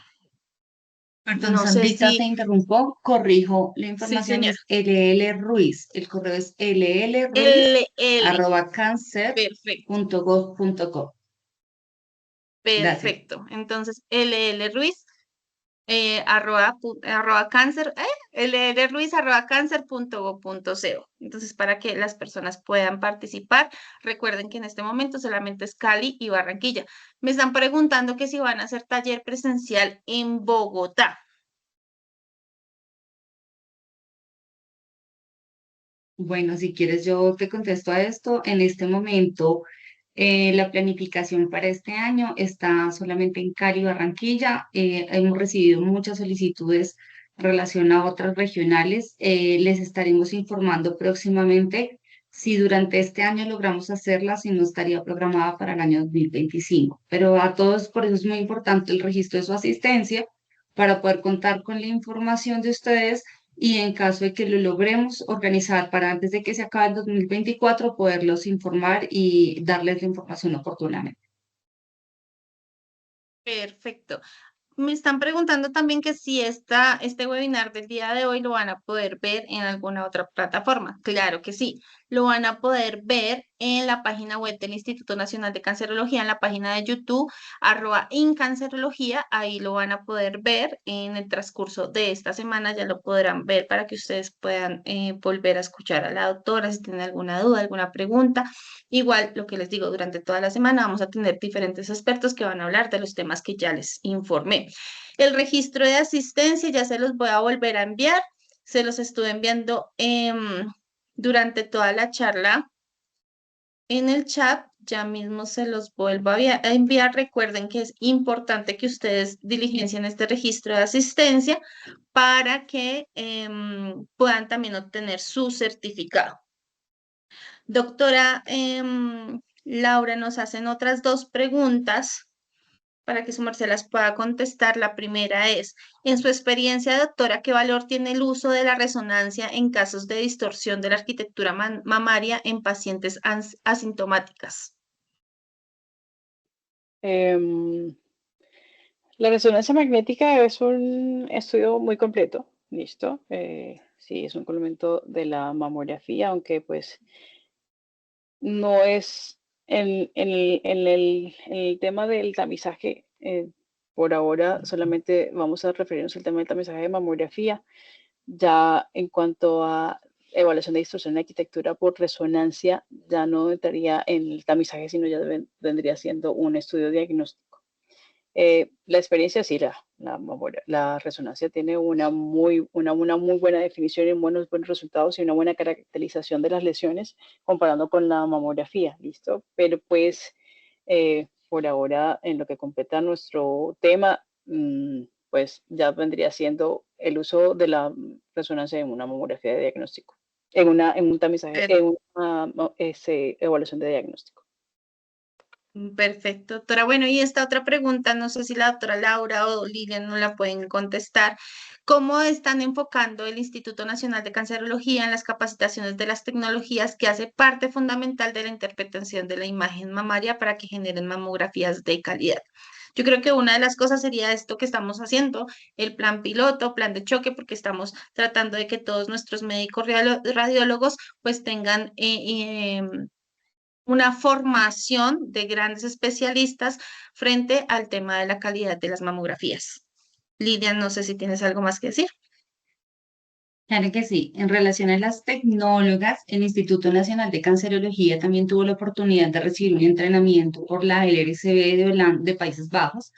Perdón, No sé Sandrita, te si, interrumpo, corrijo, la sí, información señora. es LL Ruiz, el correo es LL, perfecto, llruiz@cancer.gov.co. Gracias. perfecto. Entonces, LL Ruiz, cáncer, llruiz @cancer.gov.co. Entonces, para que las personas puedan participar, recuerden que en este momento solamente es Cali y Barranquilla. Me están preguntando que si van a hacer taller presencial en Bogotá. Bueno, si quieres yo te contesto a esto. En este momento, la planificación para este año está solamente en Cali y Barranquilla. Hemos recibido muchas solicitudes relacionadas a otras regionales. Les estaremos informando próximamente si durante este año logramos hacerla, si no estaría programada para el año 2025. Pero a todos, por eso es muy importante el registro de su asistencia para poder contar con la información de ustedes y en caso de que lo logremos organizar para antes de que se acabe el 2024, poderlos informar y darles la información oportunamente. Perfecto. Me están preguntando también que si este webinar del día de hoy lo van a poder ver en alguna otra plataforma. Claro que sí, lo van a poder ver en la página web del Instituto Nacional de Cancerología, en la página de YouTube, @incancerología. Ahí lo van a poder ver en el transcurso de esta semana, ya lo podrán ver para que ustedes puedan volver a escuchar a la doctora si tienen alguna duda, alguna pregunta. Igual, lo que les digo, durante toda la semana vamos a tener diferentes expertos que van a hablar de los temas que ya les informé. El registro de asistencia ya se los voy a volver a enviar. Se los estuve enviando durante toda la charla en el chat. Ya mismo se los vuelvo a enviar. Recuerden que es importante que ustedes diligencien este registro de asistencia para que puedan también obtener su certificado. Doctora Laura, nos hacen otras dos preguntas para que su merced las pueda contestar. La primera es, en su experiencia, doctora, ¿qué valor tiene el uso de la resonancia en casos de distorsión de la arquitectura mamaria en pacientes asintomáticas? La resonancia magnética es un estudio muy completo, ¿listo? Sí, es un complemento de la mamografía, aunque pues no es en el tema del tamizaje. Por ahora solamente vamos a referirnos al tema del tamizaje de mamografía. Ya en cuanto a evaluación de distorsión de arquitectura por resonancia, ya no entraría en el tamizaje, sino ya vendría siendo un estudio diagnóstico. La experiencia sí, la resonancia tiene una muy buena definición y buenos resultados y una buena caracterización de las lesiones comparando con la mamografía, ¿listo? Pero pues por ahora en lo que completa nuestro tema, pues ya vendría siendo el uso de la resonancia en una mamografía de diagnóstico, en un tamizaje, en una evaluación de diagnóstico. Perfecto, doctora. Bueno, y esta otra pregunta, no sé si la doctora Laura o Lilian no la pueden contestar. ¿Cómo están enfocando el Instituto Nacional de Cancerología en las capacitaciones de las tecnologías que hace parte fundamental de la interpretación de la imagen mamaria para que generen mamografías de calidad? Yo creo que una de las cosas sería esto que estamos haciendo, el plan piloto, plan de choque, porque estamos tratando de que todos nuestros médicos radiólogos pues tengan una formación de grandes especialistas frente al tema de la calidad de las mamografías. Lidia, no sé si tienes algo más que decir. Claro que sí. En relación a las tecnólogas, el Instituto Nacional de Cancerología también tuvo la oportunidad de recibir un entrenamiento por la LRCB de Países Bajos.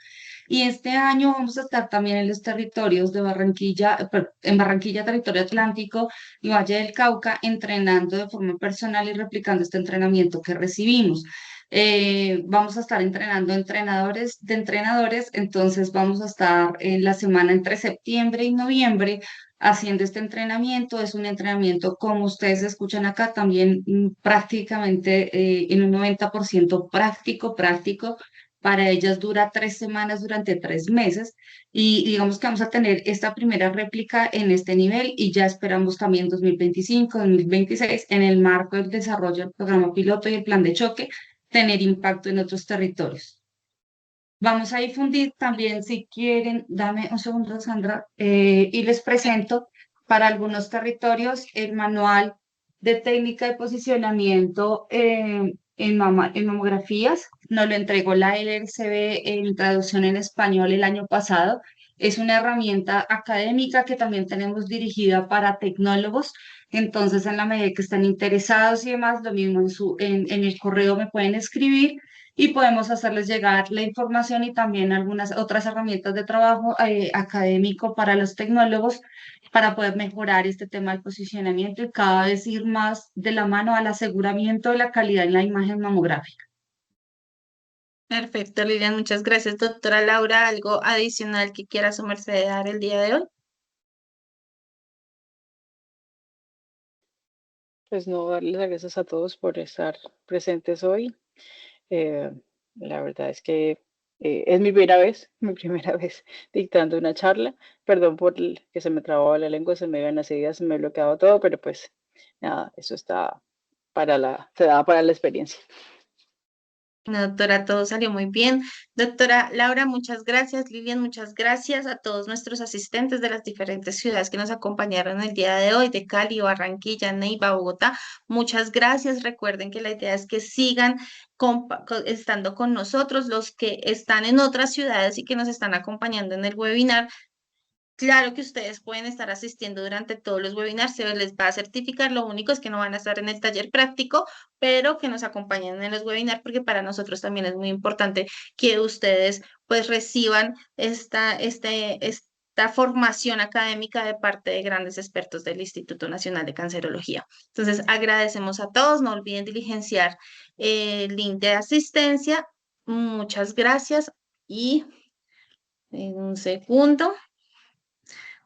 Y este año vamos a estar también en los territorios de Barranquilla, en Barranquilla, territorio Atlántico y Valle del Cauca, entrenando de forma personal y replicando este entrenamiento que recibimos. Vamos a estar entrenando entrenadores de entrenadores, entonces vamos a estar en la semana entre septiembre y noviembre haciendo este entrenamiento. Es un entrenamiento, como ustedes escuchan acá, también prácticamente en un 90% práctico. Para ellas dura 3 semanas durante 3 meses y digamos que vamos a tener esta primera réplica en este nivel y ya esperamos también 2025, 2026, en el marco del desarrollo del programa piloto y el plan de choque, tener impacto en otros territorios. Vamos a difundir también, si quieren, dame un segundo, Sandra, y les presento para algunos territorios el manual de técnica de posicionamiento en mamografías. Nos lo entregó la LRCB en traducción en español el año pasado. Es una herramienta académica que también tenemos dirigida para tecnólogos. Entonces, en la medida que están interesados y demás, lo mismo en el correo me pueden escribir y podemos hacerles llegar la información y también algunas otras herramientas de trabajo académico para los tecnólogos para poder mejorar este tema del posicionamiento y cada vez ir más de la mano al aseguramiento de la calidad en la imagen mamográfica. Perfecto, Lilian, muchas gracias. Doctora Laura, ¿algo adicional que quiera su merced dar el día de hoy? pues no, darles las gracias a todos por estar presentes hoy. La verdad es que es mi primera vez, mi primera vez dictando una charla. Perdón por que se me trababa la lengua, se me iban las ideas, se me bloqueaba todo, pero pues nada, eso está se da para la experiencia. No, doctora, todo salió muy bien. Doctora Laura, muchas gracias. Lilian, muchas gracias a todos nuestros asistentes de las diferentes ciudades que nos acompañaron el día de hoy, de Cali, Barranquilla, Neiva, Bogotá. Muchas gracias. Recuerden que la idea es que sigan estando con nosotros, los que están en otras ciudades y que nos están acompañando en el webinar. Claro que ustedes pueden estar asistiendo durante todos los webinars, se les va a certificar, lo único es que no van a estar en el taller práctico, pero que nos acompañen en los webinars porque para nosotros también es muy importante que ustedes pues reciban esta formación académica de parte de grandes expertos del Instituto Nacional de Cancerología. Entonces, agradecemos a todos, no olviden diligenciar el link de asistencia. Muchas gracias y en un segundo.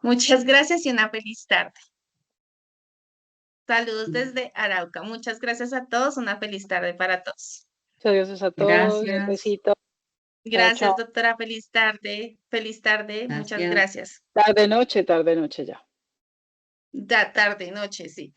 Muchas gracias y una feliz tarde. Saludos desde Arauca. Muchas gracias a todos. Una feliz tarde para todos. Muchas gracias a todos. Gracias. Besito. Chao, Gracias, chao. doctora. Feliz tarde. Feliz tarde. Muchas Gracias. Tarde, noche ya. Tarde, noche, sí.